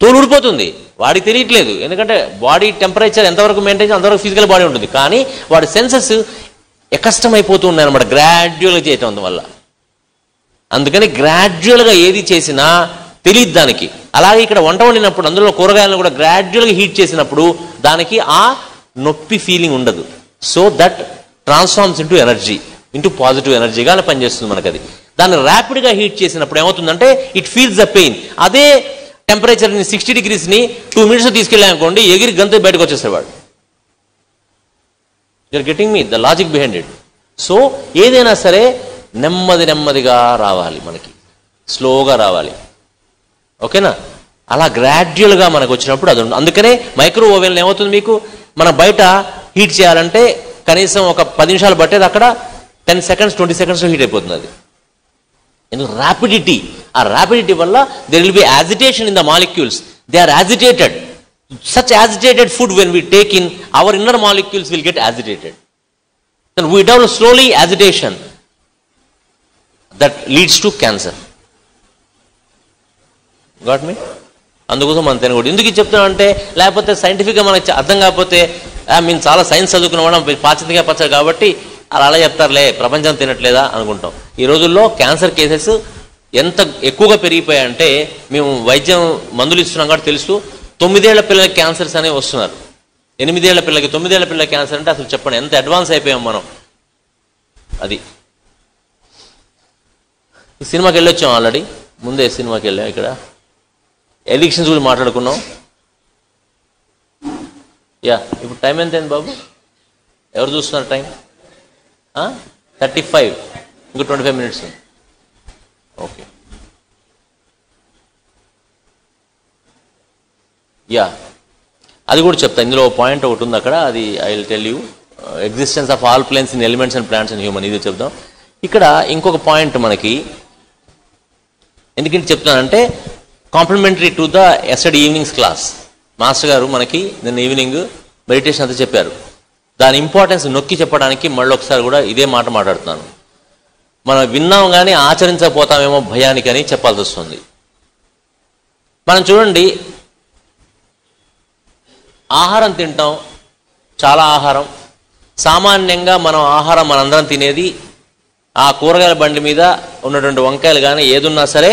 తోలు ఊడిపోతుంది, వాడికి తెలియట్లేదు. ఎందుకంటే బాడీ టెంపరేచర్ ఎంతవరకు మెయింటైన్ అంతవరకు ఫిజికల్ బాడీ ఉంటుంది. కానీ వాడి సెన్సెస్ కష్టమైపోతూ ఉన్నాయి అనమాట గ్రాడ్యువల్గా చేయటం వల్ల. అందుకని గ్రాడ్యువల్గా ఏది చేసినా తెలియదు దానికి. అలాగే ఇక్కడ వంట వండినప్పుడు అందులో కూరగాయలను కూడా గ్రాడ్యువల్గా హీట్ చేసినప్పుడు దానికి ఆ నొప్పి ఫీలింగ్ ఉండదు. So that transforms into energy, into positive ఎనర్జీగా పనిచేస్తుంది మనకు. అది దాన్ని ర్యాపిడ్గా హీట్ చేసినప్పుడు ఏమవుతుందంటే ఇట్ ఫీల్స్ ద పెయిన్. అదే టెంపరేచర్ని 60 degreesని 2 minutes తీసుకెళ్ళామనుకోండి, ఎగిరి గంతు బయటకు వచ్చేసేవాడు. You're getting me the logic behind it. So ఏదైనా సరే నెమ్మదిగా రావాలి, మనకి స్లోగా రావాలి. ఓకేనా? అలా గ్రాడ్యువల్గా మనకు వచ్చినప్పుడు అది. అందుకనే మైక్రో ఓవెన్లో ఏమవుతుంది, మీకు మన బయట హీట్ చేయాలంటే కనీసం ఒక 10 నిమిషాలు పట్టేది అక్కడ 10 seconds 20 seconds హీట్ అయిపోతుంది. అది ఎందుకు? ర్యాపిడిటీ. ఆ ర్యాపిడిటీ వల్ల there will be agitation in the molecules. They are agitated. Such agitated food when we take in, our inner molecules will get agitated. Then we develop slowly agitation that leads to cancer. Got me? అందుకోసం మనం తినకూడదు. ఎందుకు చెప్తున్నా అంటే, లేకపోతే సైంటిఫిక్గా మనకు అర్థం కాకపోతే మేము చాలా సైన్స్ చదువుకున్న వాళ్ళం, పాశ్చాత్యంగా పచ్చారు కాబట్టి అలా చెప్తారులే, ప్రపంచం తినట్లేదా అనుకుంటాం. ఈ రోజుల్లో క్యాన్సర్ కేసెస్ ఎంత ఎక్కువగా పెరిగిపోయాయంటే, మేము వైద్యం మందులు ఇస్తున్నాం కాబట్టి తెలుసు. 9 ఏళ్ల పిల్లలకి క్యాన్సర్స్ అనేవి వస్తున్నారు. 8 ఏళ్ల పిల్లలకి 9 ఏళ్ల పిల్లలకి క్యాన్సర్ అంటే అసలు చెప్పండి ఎంత అడ్వాన్స్ అయిపోయాం మనం. అది ఈ సినిమాకి వెళ్ళొచ్చాం ఆల్రెడీ, ముందే సినిమాకి వెళ్ళాం. ఇక్కడ ఎడిక్షన్స్ గురించి మాట్లాడుకున్నాం. ఇప్పుడు టైం ఎంత అయింది బాబు? ఎవరు చూస్తున్నారు టైం? 35, ఇంకో 25 minutes. ఓకే, అది కూడా చెప్తా. ఇందులో పాయింట్ ఒకటి ఉంది అక్కడ, అది I will tell you. Existence of all planes in elements and plants and human, ఇది చెప్దాం. ఇక్కడ ఇంకొక పాయింట్ మనకి ఎందుకంటే చెప్తానంటే, complementary to the yesterday evenings class. Master గారు మనకి నిన్న ఈవినింగ్ మెడిటేషన్ అంతా చెప్పారు. దాని ఇంపార్టెన్స్ నొక్కి చెప్పడానికి మళ్ళీ ఒకసారి కూడా ఇదే మాట మాట్లాడుతున్నాను. మనం విన్నాం కానీ ఆచరించకపోతామేమో భయానికని చెప్పాల్సి వస్తుంది. మనం చూడండి, ఆహారం తింటాం, చాలా ఆహారం. సామాన్యంగా మనం ఆహారం మనందరం తినేది ఆ కూరగాయల బండి మీద ఉన్నటువంటి వంకాయలు కానీ ఏదున్నా సరే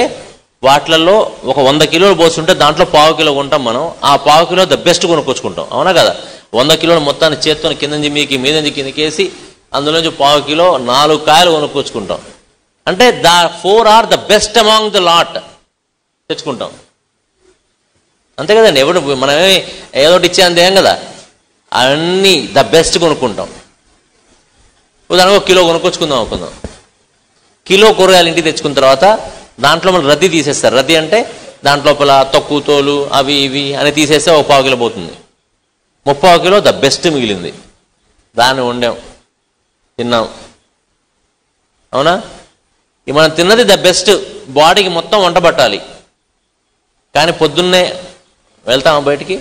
వాటిలలో ఒక 100 కిలోలు పోస్తుంటే దాంట్లో 1/4 కిలో కొంటాం మనం. ఆ 1/4 కిలో ద బెస్ట్ కొనుక్కొచ్చుకుంటాం, అవునా కదా? 100 కిలోలు మొత్తాన్ని చేత్తో కింద మీకి మీద కిందకేసి అందులోంచి 1/4 కిలో 4 కాయలు కొనుక్కొచ్చుకుంటాం. అంటే 4 are the best among the lot తెచ్చుకుంటాం, అంతే కదండి. ఎవడు మనమే ఏదోటి ఇచ్చే అంతేం కదా, అన్నీ ద బెస్ట్ కొనుక్కుంటాం. ఉదాహరణకు 1 కిలో కొనుక్కొచ్చుకుందాం అనుకుందాం. కిలో కూరగాయలు ఇంటికి తెచ్చుకున్న తర్వాత దాంట్లో మనం రద్దీ తీసేస్తారు. రద్దీ అంటే దాంట్లోపల తక్కువ తోలు అవి ఇవి అని తీసేస్తే ఒక 1/4 కిలో పోతుంది. 3/4 కిలో ద బెస్ట్ మిగిలింది, దాన్ని వండాం, తిన్నాం, అవునా? మనం తిన్నది ద బెస్ట్, బాడీకి మొత్తం వంట పట్టాలి. కానీ పొద్దున్నే వెళ్తామా బయటికి,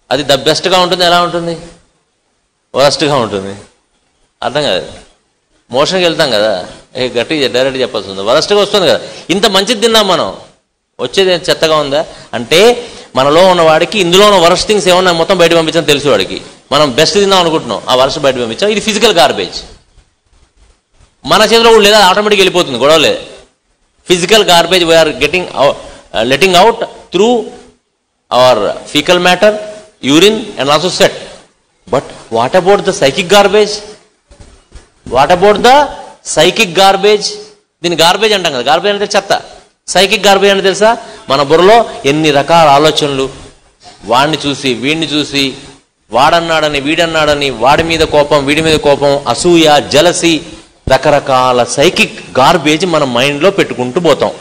అది ద బెస్ట్గా ఉంటుంది, ఎలా ఉంటుంది? వరస్ట్గా ఉంటుంది. అర్థం కాదు. మోషన్కి వెళ్తాం కదా, గట్టిగా డైరెక్ట్ చెప్పాల్సి ఉంది, వరస్ట్గా వస్తుంది కదా. ఇంత మంచిది తిన్నాం మనం, వచ్చేది చెత్తగా ఉందా? అంటే మనలో ఉన్నవాడికి ఇందులో ఉన్న వరస్ట్ థింగ్స్ ఏమన్నా మొత్తం బయట పంపించాలని తెలుసు వాడికి. మనం బెస్ట్ తిందాం అనుకుంటున్నాం, ఆ వరస్ట్ బయట పంపించాం. ఇది ఫిజికల్ గార్బేజ్. మన చేతిలో కూడా లేదా, ఆటోమేటిక్గా వెళ్ళిపోతుంది, గొడవ లేదు. Physical garbage we're letting out through our fecal matter, urine and also sweat. But what about the psychic garbage? What about the psychic garbage? దీని గార్బేజ్ అంటాం కదా. గార్బేజ్ అంటే చెత్త. సైకిక్ గార్బేజ్ అంటే తెలుసా? మన బుర్రలో ఎన్ని రకాల ఆలోచనలు, వాడిని చూసి వీడిని చూసి, వాడన్నాడని వీడన్నాడని, వాడి మీద కోపం వీడి మీద కోపం, అసూయ, జలసి, రకరకాల సైకిక్ గార్బేజ్ మన మైండ్లో పెట్టుకుంటూ పోతాం.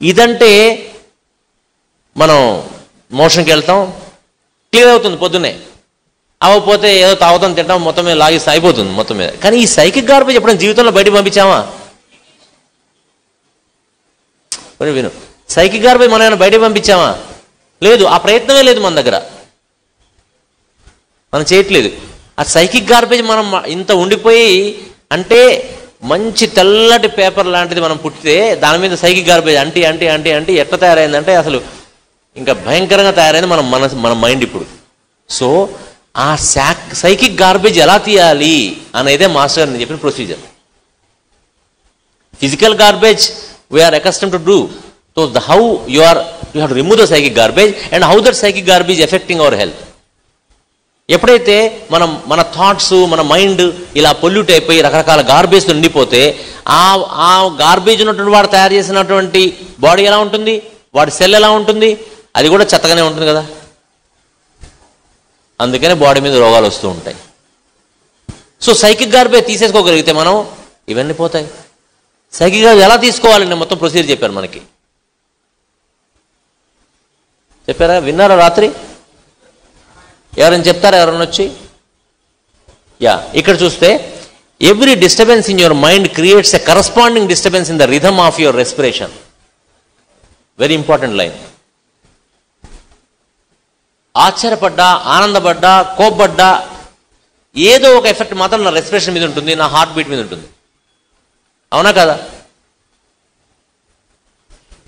ఇదంటే మనం మోషన్కి వెళ్తాం, క్లియర్ అవుతుంది పొద్దున్నే. అవ్వకపోతే ఏదో తాగుతాం, తింటాం, మొత్తం మీద లాగిస్తే అయిపోతుంది మొత్తం మీద. కానీ ఈ సైకిక్ గార్బేజ్ ఎప్పుడైనా జీవితంలో బయటకు పంపించామా? విను, సైకిక్ గార్బేజ్ మనం ఏమైనా బయటకు పంపించామా? లేదు, ఆ ప్రయత్నమే లేదు మన దగ్గర, మనం చేయట్లేదు. ఆ సైకిక్ గార్బేజ్ మనం ఇంత ఉండిపోయి, అంటే మంచి తెల్లటి పేపర్ లాంటిది మనం పుట్టితే దాని మీద సైకిక్ గార్బేజ్ అంటే అంటే అంటే అంటే ఎట్లా తయారైందంటే అసలు ఇంకా భయంకరంగా తయారైంది మన మైండ్ ఇప్పుడు. సో ఆ సైకిక్ గార్బేజ్ ఎలా తీయాలి అనేదే మాస్టర్ గారు నేను చెప్పిన procedure. Physical garbage we're accustom to do. So how you have to remove the psychic garbage and how that psychic garbage affecting our health. ఎప్పుడైతే మన థాట్స్, మన మైండ్ ఇలా పొల్యూట్ అయిపోయి రకరకాల గార్బేజ్ నిండిపోతే ఆ గార్బేజ్ ఉన్నటువంటి వాడు తయారు చేసినటువంటి బాడీ ఎలా ఉంటుంది, వాడి సెల్ ఎలా ఉంటుంది, అది కూడా చెత్తగానే ఉంటుంది కదా. అందుకనే బాడీ మీద రోగాలు వస్తూ ఉంటాయి. సో సైకిక్ గార్బేజ్ తీసేసుకోగలిగితే మనం ఇవన్నీ పోతాయి. సైకిక్ గార్బేజ్ ఎలా తీసుకోవాలని మొత్తం ప్రొసీజర్ చెప్పారు మనకి. చెప్పారా? విన్నారా రాత్రి? ఎవరైనా చెప్తారా? ఎవరైనా వచ్చి? ఇక్కడ చూస్తే every disturbance in your mind creates a corresponding disturbance in the rhythm of your respiration. Very important line. ఆశ్చర్యపడ్డా, ఆనందపడ్డా, కోప్పడ్డా ఏదో ఒక ఎఫెక్ట్ మాత్రం నా రెస్పిరేషన్ మీద ఉంటుంది, నా హార్ట్ బీట్ మీద ఉంటుంది. అవునా కదా?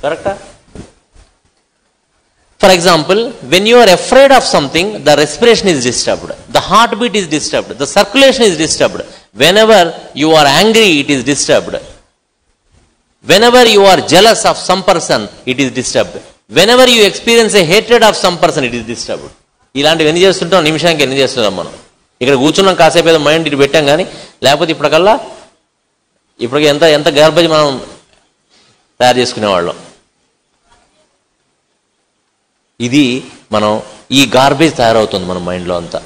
కరెక్టా? For example, when you are afraid of something, the respiration is disturbed, the heartbeat is disturbed, the circulation is disturbed. Whenever you are angry, it is disturbed. Whenever you are jealous of some person, it is disturbed. Whenever you experience a hatred of some person, it is disturbed. ఇలాంటివి ఎన్ని చేస్తుంటాం? నిమిషానికి ఎన్ని చేస్తున్నాం మనం? ఇక్కడ కూర్చున్నాం, కాసేపు ఏదో మైండ్ ఇటు పెట్టాం కానీ, లేకపోతే ఇప్పటికి ఎంత గార్బేజ్ మనం తయారు చేసుకునేవాళ్ళం. ఇది మనం ఈ గార్బేజ్ తయారవుతుంది మన మైండ్లో అంతా.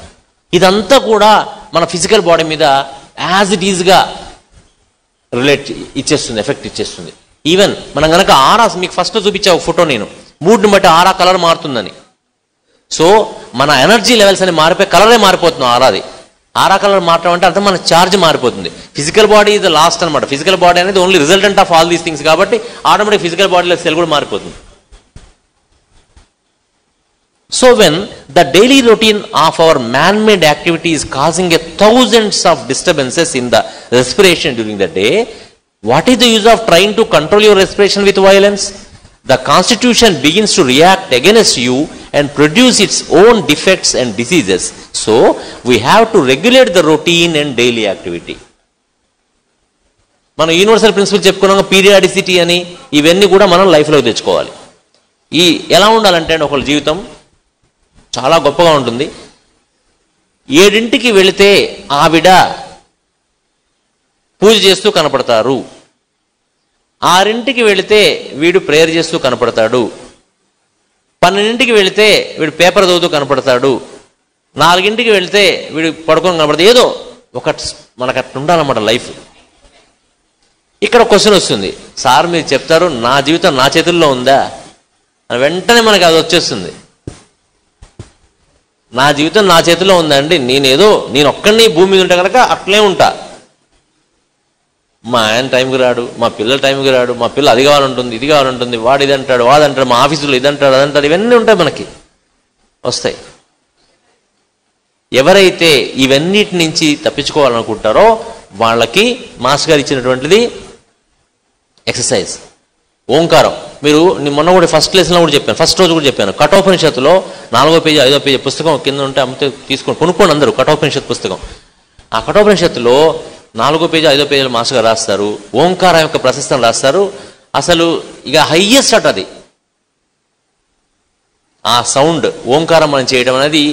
ఇదంతా కూడా మన ఫిజికల్ బాడీ మీద యాజ్ ఇట్ ఈజ్గా ఇచ్చేస్తుంది, ఎఫెక్ట్ ఇచ్చేస్తుంది. ఈవెన్ మనం కనుక ఆరా, మీకు ఫస్ట్ చూపించే ఒక ఫోటో నేను, మూడ్ని బట్టి ఆరా కలర్ మారుతుందని. సో మన ఎనర్జీ లెవెల్స్ అని మారిపోయి కలరే మారిపోతుంది ఆరాది. ఆరా కలర్ మారటం అంటే అర్థం మన ఛార్జ్ మారిపోతుంది. ఫిజికల్ బాడీ ఇది లాస్ట్ అనమాట. ఫిజికల్ బాడీ అనేది only resultant of all these things కాబట్టి ఆటోమేటిక్ ఫిజికల్ బాడీలో సెల్ కూడా మారిపోతుంది. So when the daily routine of our man-made activity is causing thousands of disturbances in the respiration during the day, what is the use of trying to control your respiration with violence? The constitution begins to react against you and produce its own defects and diseases. So we have to regulate the routine and daily activity. మనం universal principal చెప్పుకున్నాం, periodicity అని. ఇవన్నీ కూడా మనం లైఫ్లోకి తెచ్చుకోవాలి. ఎలా ఉండాలంటే ఒకళ్ళ జీవితం చాలా గొప్పగా ఉంటుంది. 7ంటికి వెళితే ఆవిడ పూజ చేస్తూ కనపడతారు, 6ంటికి వెళితే వీడు ప్రేయర్ చేస్తూ కనపడతాడు, 12ంటికి వెళితే వీడు పేపర్ చదువుతూ కనపడతాడు, 4ంటికి వెళితే వీడు పడుకొని కనపడతాడు. ఏదో ఒకటి మనకు అట్లా ఉండాలన్నమాట లైఫ్. ఇక్కడ క్వశ్చన్ వస్తుంది, సార్ మీరు చెప్తారు నా జీవితం నా చేతుల్లో ఉందా అని. వెంటనే మనకు అది వచ్చేస్తుంది, నా జీవితం నా చేతిలో ఉందండి. నేను ఒక్కడిని భూమి మీద ఉంటే కనుక అట్లే ఉంటా. మా ఆయన టైంకి రాడు, మా పిల్లల టైంకి రాడు, మా పిల్ల అది కావాలంటుంది, ఇది కావాలంటుంది, వాడు ఇది అంటాడు, వాదంటాడు, మా ఆఫీసులో ఇదంటాడు, అదంటాడు. ఇవన్నీ ఉంటాయి, మనకి వస్తాయి. ఎవరైతే ఇవన్నిటి నుంచి తప్పించుకోవాలనుకుంటారో వాళ్ళకి మాస్టర్ గారు ఇచ్చినటువంటిది ఎక్సర్సైజ్, ఓంకారం. మీరు మొన్న కూడా ఫస్ట్ లెసన్లో కూడా చెప్పాను, ఫస్ట్ రోజు కూడా చెప్పాను. కఠోపనిషత్తులో 4వ పేజీ 5వ పేజీ పుస్తకం కింద ఉంటే అమ్మితే కొనుక్కోండి అందరూ. కఠోపనిషత్ పుస్తకం. ఆ కఠోపనిషత్తులో 4వ పేజీ 5వ పేజీలో మాస్టర్ గారు రాస్తారు, ఓంకారం యొక్క ప్రశస్తం రాస్తారు. అసలు ఇక హయ్యెస్ట్ అట్ అది. ఆ సౌండ్ ఓంకారం మనం చేయడం అనేది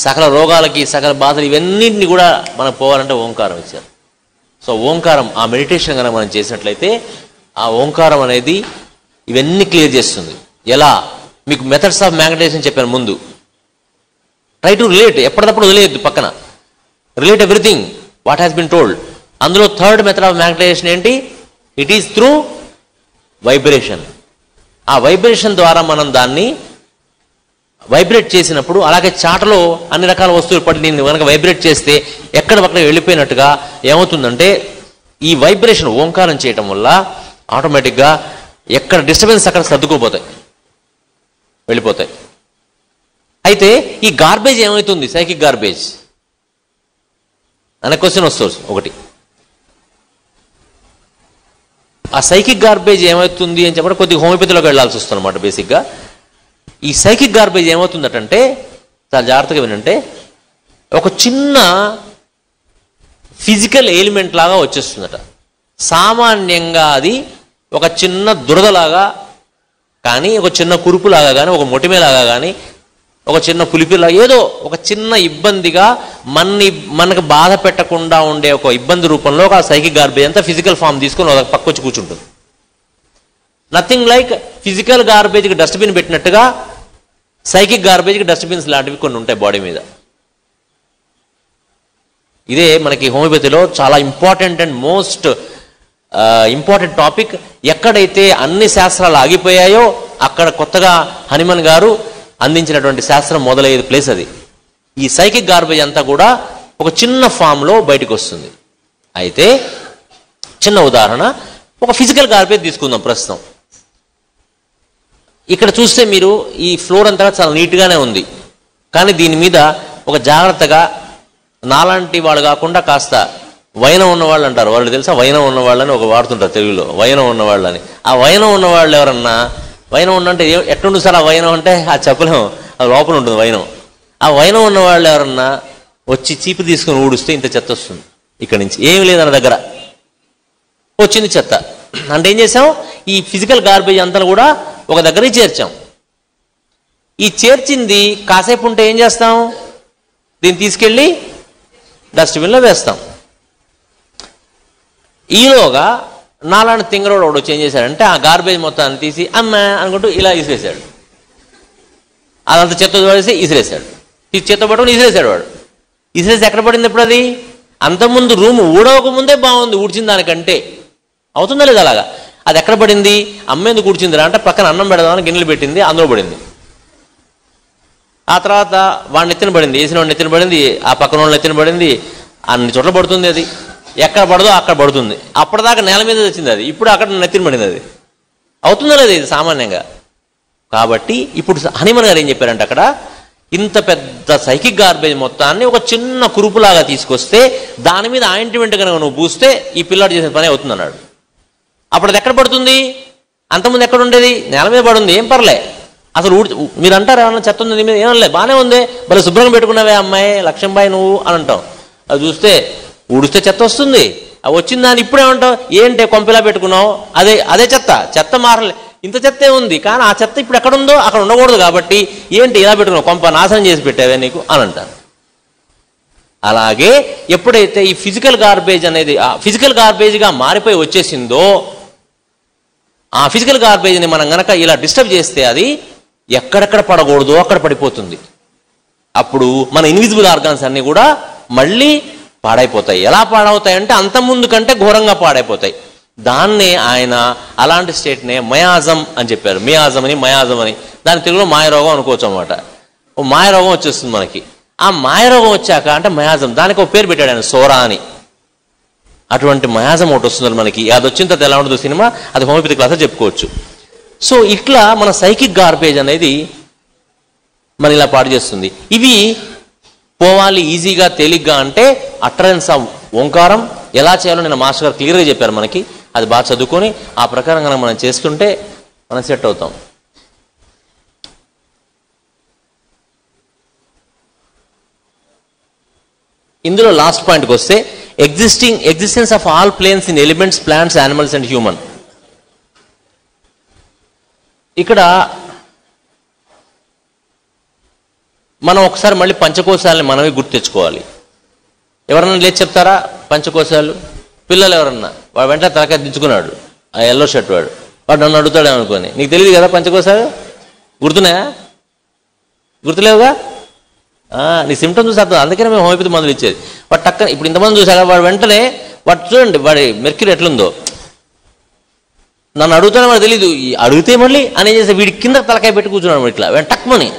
సకల రోగాలకి, సకల బాధలు ఇవన్నింటినీ కూడా మనకు పోవాలంటే ఓంకారం ఇచ్చారు. సో ఓంకారం, ఆ మెడిటేషన్ కనుక మనం చేసినట్లయితే ఆ ఓంకారం అనేది ఇవన్నీ క్లియర్ చేస్తుంది. ఎలా? మీకు మెథడ్స్ ఆఫ్ మ్యాగ్నటైజేషన్ చెప్పాను ముందు. ట్రై టు రిలేట్, ఎప్పటికప్పుడు వదిలేయద్దు పక్కన. Relate everything what has been told. అందులో 3rd మెథడ్ ఆఫ్ మ్యాగ్నటైజేషన్ ఏంటి? It is through vibration. ఆ వైబ్రేషన్ ద్వారా మనం దాన్ని వైబ్రేట్ చేసినప్పుడు, అలాగే చాటలో అన్ని రకాల వస్తువులు పడి నేను కనుక వైబ్రేట్ చేస్తే ఎక్కడ పక్కన వెళ్ళిపోయినట్టుగా ఏమవుతుందంటే, ఈ వైబ్రేషన్ ఓంకారం చేయటం వల్ల ఆటోమేటిక్గా ఎక్కడ డిస్టర్బెన్స్ అక్కడ సర్దుకోపోతాయి, వెళ్ళిపోతాయి. అయితే ఈ గార్బేజ్ ఏమవుతుంది, సైకిక్ గార్బేజ్ అనే క్వశ్చన్ వస్తుంది ఒకటి. ఆ సైకిక్ గార్బేజ్ ఏమవుతుంది అని చెప్పడం కొద్దిగా హోమియోపతిలోకి వెళ్ళాల్సి వస్తుంది అనమాట. బేసిక్గా ఈ సైకిక్ గార్బేజ్ ఏమవుతుందటంటే, చాలా జాగ్రత్తగా వినంటే, ఒక చిన్న ఫిజికల్ ఎలిమెంట్ లాగా వచ్చేస్తుందట. సామాన్యంగా అది ఒక చిన్న దురదలాగా కానీ, ఒక చిన్న కురుపులాగా కానీ, ఒక మొటిమేలాగా కానీ, ఒక చిన్న పులిపిలా, ఏదో ఒక చిన్న ఇబ్బందిగా మనకు బాధ పెట్టకుండా ఉండే ఒక ఇబ్బంది రూపంలో ఒక సైకిక్ గార్బేజ్ అంతా ఫిజికల్ ఫామ్ తీసుకొని ఒక పక్కొచ్చి కూర్చుంటుంది. నథింగ్ లైక్ ఫిజికల్ గార్బేజ్కి డస్ట్బిన్ పెట్టినట్టుగా సైకిక్ గార్బేజ్కి డస్ట్బిన్స్ లాంటివి కొన్ని ఉంటాయి బాడీ మీద. ఇదే మనకి హోమియోపతిలో చాలా important and most important topic. ఎక్కడైతే అన్ని శాస్త్రాలు ఆగిపోయాయో అక్కడ కొత్తగా హనుమన్ గారు అందించినటువంటి శాస్త్రం మొదలయ్యేది ప్లేస్ అది. ఈ సైకిక్ గార్బేజ్ అంతా కూడా ఒక చిన్న ఫామ్లో బయటకు వస్తుంది. అయితే చిన్న ఉదాహరణ, ఒక ఫిజికల్ గార్బేజ్ తీసుకుందాం ప్రస్తుతం. ఇక్కడ చూస్తే మీరు ఈ ఫ్లోర్ అంతా చాలా నీట్గానే ఉంది, కానీ దీని మీద ఒక జాగ్రత్తగా నాలాంటి వాళ్ళు కాకుండా కాస్త వైనం ఉన్నవాళ్ళు అంటారు, వాళ్ళు తెలుసా, వైనం ఉన్నవాళ్ళని ఒక వాడుతుంటారు తెలుగులో, వైనం ఉన్నవాళ్ళని. ఆ వైనం ఉన్నవాళ్ళు ఎవరన్నా, వైనం ఉన్నంటే ఎట్లుండు సార్ ఆ వైనం అంటే ఆ చెప్పలేం, అది లోపల ఉంటుంది వైనం. ఆ వైనం ఉన్నవాళ్ళు ఎవరన్నా వచ్చి చీపు తీసుకుని ఊడిస్తే ఇంత చెత్త వస్తుంది. ఇక్కడి నుంచి ఏమి లేదన్న దగ్గర వచ్చింది చెత్త. అంటే ఏం చేసాం, ఈ ఫిజికల్ గార్బేజ్ అంతా కూడా ఒక దగ్గర చేర్చాం. ఈ చేర్చింది కాసేపు ఉంటే ఏం చేస్తాం, దీన్ని తీసుకెళ్ళి డస్ట్బిన్లో వేస్తాం. ఈలోగా నాలాంటి తింగరోడు ఒకడు వచ్చి ఏం చేశాడంటే ఆ గార్బేజ్ మొత్తాన్ని తీసి అమ్మ అనుకుంటూ ఇలా ఇసిరేసాడు. అదంతా చెత్త పడేసి ఇసిరేసాడు. చెత్త పట్టుకుని ఇసిరేసాడు వాడు. ఇసిరేసి ఎక్కడ పడింది ఇప్పుడు అది? అంతకుముందు రూమ్ ఊడవక ముందే బాగుంది, ఊడ్చిన దానికంటే. అవుతుందా లేదా అలాగా? అది ఎక్కడ పడింది? అమ్మేందుకు ఊడ్చిందిరా అంటే పక్కన అన్నం పెడదామని గిన్నెలు పెట్టింది, అందులో పడింది. ఆ తర్వాత వాడిని ఎత్తిన పడింది, వేసిన వాడిని ఎత్తిన పడింది, ఆ పక్కన వాళ్ళని ఎత్తిన పడింది, అన్ని చోట్ల పడుతుంది. అది ఎక్కడ పడదో అక్కడ పడుతుంది. అప్పటిదాకా నేల మీద వచ్చింది అది, ఇప్పుడు అక్కడ నెత్తిన పడింది. అది అవుతుందా లేదా ఇది సామాన్యంగా? కాబట్టి ఇప్పుడు హనుమన్ గారు ఏం చెప్పారంటే, అక్కడ ఇంత పెద్ద సైకిక్ గార్బేజ్ మొత్తాన్ని ఒక చిన్న కురుపులాగా తీసుకొస్తే దాని మీద ఆయింట్మెంట్ కనుక నువ్వు పూస్తే ఈ పిల్లాడు చేసిన పని అవుతుంది అన్నాడు. అప్పుడు అది ఎక్కడ పడుతుంది? అంతకుముందు ఎక్కడ ఉండేది? నేల మీద పడుంది, ఏం పర్లే. అసలు మీరు అంటారు ఏమన్నా చెత్త ఉంది మీద, ఏమనలే, బాగానే ఉంది, భలే శుభ్రంగా పెట్టుకున్నావే అమ్మాయి లక్ష్యంబాయి నువ్వు అని అంటాం. అది చూస్తే ఊడిస్తే చెత్త వస్తుంది. అది వచ్చిన దాన్ని ఇప్పుడేమంటావు, ఏంటే కొంపిలా పెట్టుకున్నావు, అదే చెత్త మారలే, ఇంత చెత్తే ఉంది, కానీ ఆ చెత్త ఇప్పుడు ఎక్కడ ఉందో అక్కడ ఉండకూడదు, కాబట్టి ఏంటి ఇలా పెట్టుకున్నావు, కొంప నాశనం చేసి పెట్టావే నీకు అని అంటారు. అలాగే ఎప్పుడైతే ఈ ఫిజికల్ గార్బేజ్ అనేది ఫిజికల్ గార్బేజ్గా మారిపోయి వచ్చేసిందో, ఆ ఫిజికల్ గార్బేజ్ని మనం గనక ఇలా డిస్టర్బ్ చేస్తే అది ఎక్కడెక్కడ పడకూడదు అక్కడ పడిపోతుంది. అప్పుడు మన ఇన్విజిబుల్ ఆర్గాన్స్ అన్నీ కూడా మళ్ళీ పాడైపోతాయి. ఎలా పాడవుతాయి అంటే అంతకుముందు కంటే ఘోరంగా పాడైపోతాయి. దాన్నే ఆయన అలాంటి స్టేట్నే మయాజం అని చెప్పారు. మియాజం అని దాని తెలుగులో మాయరోగం అనుకోవచ్చు అనమాట. ఓ మాయరోగం వచ్చేస్తుంది మనకి. ఆ మాయరోగం వచ్చాక అంటే మయాజం, దానికి ఒక పేరు పెట్టాడు ఆయన, సోరా అని. అటువంటి మయాజం ఒకటి వస్తుంది మనకి. అది వచ్చిన తర్వాత ఎలా ఉండదు సినిమా, అది హోమియోపతి క్లాస్ చెప్పుకోవచ్చు. సో ఇట్లా మన సైకిక్ గార్బేజ్ అనేది మన ఇలా పాడు చేస్తుంది. ఇవి పోవాలి ఈజీగా తేలిగ్గా అంటే అటరెన్స్ ఆఫ్ ఓంకారం ఎలా చేయాలో నేను మాస్టర్ గారు క్లియర్గా చెప్పారు మనకి. అది బాగా చదువుకొని ఆ ప్రకారంగా మనం చేస్తుంటే మనం సెట్ అవుతాం. ఇందులో లాస్ట్ పాయింట్కి వస్తే existence of all planes in elements, plants, animals and human. ఇక్కడ మనం ఒకసారి మళ్ళీ పంచకోశాలని మనమే గుర్తు తెచ్చుకోవాలి. ఎవరన్నా లేచి చెప్తారా పంచకోశాలు? పిల్లలు ఎవరన్నా వాడు వెంటనే తలకాయ దించుకున్నాడు, ఆ ఎల్లో షర్ట్ వాడు నన్ను అడుగుతాడే అనుకోని, నీకు తెలియదు కదా పంచకోశాలు? గుర్తున్నాయా? గుర్తులేవుగా? నీ సిమ్టమ్స్ చూసి అర్థం. అందుకనే మేము హోమియోపతి మందులు ఇచ్చేది. వాడు టక్కన ఇప్పుడు ఇంతమంది చూసాక వాడు వెంటనే వాడు చూడండి వాడి మెర్క్యూరీ ఎట్లుందో, నన్ను అడుగుతానే వాడు తెలీదు, అడిగితే మళ్ళీ అని ఏం చేస్తే వీడి కింద తలకాయ పెట్టి కూర్చున్నాడు ఇట్లా టక్మని.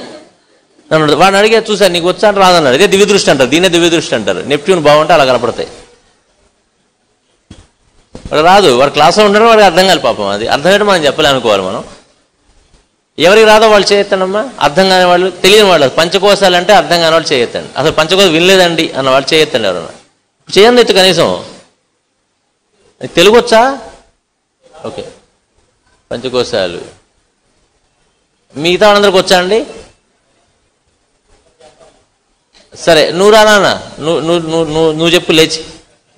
నన్ను వాడిని అడిగే చూసాను నీకు వచ్చా అంటే రాదన్నాడు. ఇదే దివ్యదృష్టి అంటారు, దీన్నే దివ్యదృష్టి అంటారు. నెప్ట్యూన్ బాగుంటే అలా కనపడతాయి. వాడు రాదు, వాడు క్లాస్లో ఉండడం వాడికి అర్థం కాదు పాపం. అది అర్థమయ్యే మనం చెప్పలే అనుకోవాలి మనం. ఎవరికి రాదో వాళ్ళు చేయొత్తానమ్మా, అర్థం కాని వాళ్ళు, తెలియని వాళ్ళు. పంచకోశాలు అంటే అర్థం కాని వాళ్ళు చేయొత్తండి. అసలు పంచకోశ వినలేదండి అన్న వాళ్ళు చేయొత్తండి. ఎవరన్నా చేయండి ఎత్తు కనీసం. తెలుగు వచ్చా? ఓకే, పంచకోశాలు మిగతా వాళ్ళందరికి వచ్చా అండి? సరే నువ్వు రానా, నువ్వు చెప్పు లేచి.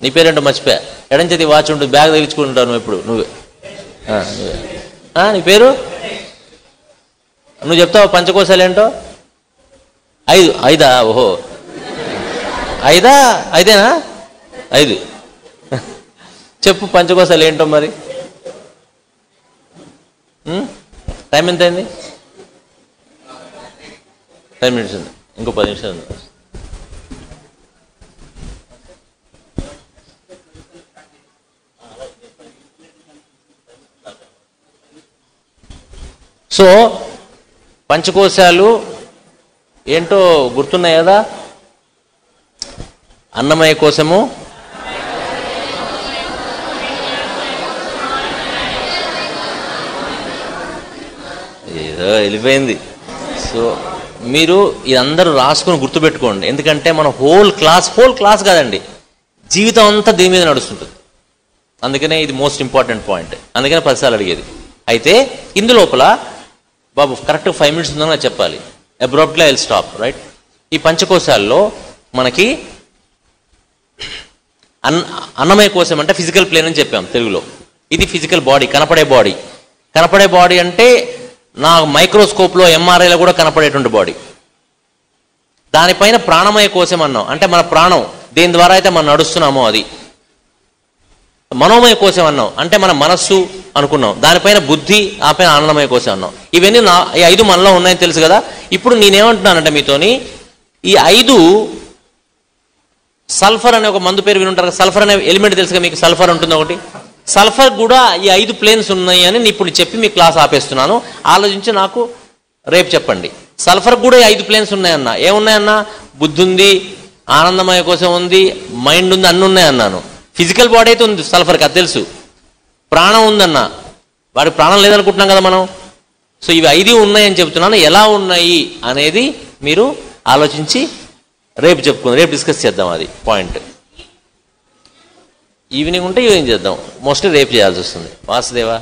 నీ పేరేంటో మర్చిపోయా. ఎడంచేతి వాచ్ ఉంటుంది, బ్యాగ్ తగిలించుకుంటావు నువ్వు ఎప్పుడు. నువ్వే నీ పేరు నువ్వు చెప్తావు. పంచకోశాలు ఏంటో? 5 ఓహో 5 5 చెప్పు పంచకోశాలు ఏంటో మరి. టైం ఎంత అయింది? 10 minutes ఉంది, ఇంకో 10 నిమిషాలు ఉంది. సో పంచకోశాలు ఏంటో గుర్తున్నాయి కదా? అన్నమయ కోశము, ఏదో వెళ్ళిపోయింది. సో మీరు ఇదందరూ రాసుకొని గుర్తుపెట్టుకోండి. ఎందుకంటే మన హోల్ క్లాస్ కాదండి, జీవితం అంతా దీని మీద నడుస్తుంటుంది. అందుకనే ఇది మోస్ట్ ఇంపార్టెంట్ పాయింట్. అందుకనే 10 సార్లు అడిగేది. అయితే ఇందులోపల బాబు కరెక్ట్ 5 minutes ఉందని నాకు చెప్పాలి. అబ్రాప్ట్లీ ఐ విల్ స్టాప్, రైట్? ఈ పంచకోశాల్లో మనకి అన్నమయ కోశం అంటే ఫిజికల్ ప్లేన్ అని చెప్పాం తెలుగులో. ఇది ఫిజికల్ బాడీ, కనపడే బాడీ అంటే నా మైక్రోస్కోప్లో ఎంఆర్ఐలో కూడా కనపడేటువంటి బాడీ. దానిపైన ప్రాణమయ కోశం అన్నాం, అంటే మన ప్రాణం దేని ద్వారా అయితే మనం నడుస్తున్నామో అది. మనోమయ కోశం అన్నాం, అంటే మన మనస్సు అనుకున్నాం. దానిపైన బుద్ధి, ఆ పైన ఆనందమయ కోశం అన్నాం. ఇవన్నీ ఈ 5 మనలో ఉన్నాయని తెలుసు కదా. ఇప్పుడు నేనేమంటున్నానంటే మీతోని, ఈ 5 సల్ఫర్ అనే ఒక మందు పేరు వినుంటారు. సల్ఫర్ అనే ఎలిమెంట్ తెలుసుగా మీకు. సల్ఫర్ ఉంటుంది ఒకటి. సల్ఫర్ కూడా ఈ 5 ప్లేన్స్ ఉన్నాయి అని ఇప్పుడు చెప్పి మీ క్లాస్ ఆపేస్తున్నాను. ఆలోచించి నాకు రేపు చెప్పండి. సల్ఫర్ కూడా ఈ 5 ప్లేన్స్ ఉన్నాయన్నా. ఏమున్నాయన్నా? బుద్ధి ఉంది, ఆనందమయ కోశం ఉంది, మైండ్ ఉంది, అన్నీ ఉన్నాయన్నాను. ఫిజికల్ బాడీ అయితే ఉంది సల్ఫర్కి, అది తెలుసు. ప్రాణం ఉందన్నా, వాడికి ప్రాణం లేదనుకుంటున్నాం కదా మనం. సో ఇవి 5 ఉన్నాయని చెప్తున్నాను. ఎలా ఉన్నాయి అనేది మీరు ఆలోచించి రేపు చెప్పుకుందాం, రేపు డిస్కస్ చేద్దాం. అది పాయింట్. ఈవినింగ్ ఉంటే ఈవినింగ్ చేద్దాం, మోస్ట్లీ రేపు చేయాల్సి వస్తుంది. వాసుదేవా.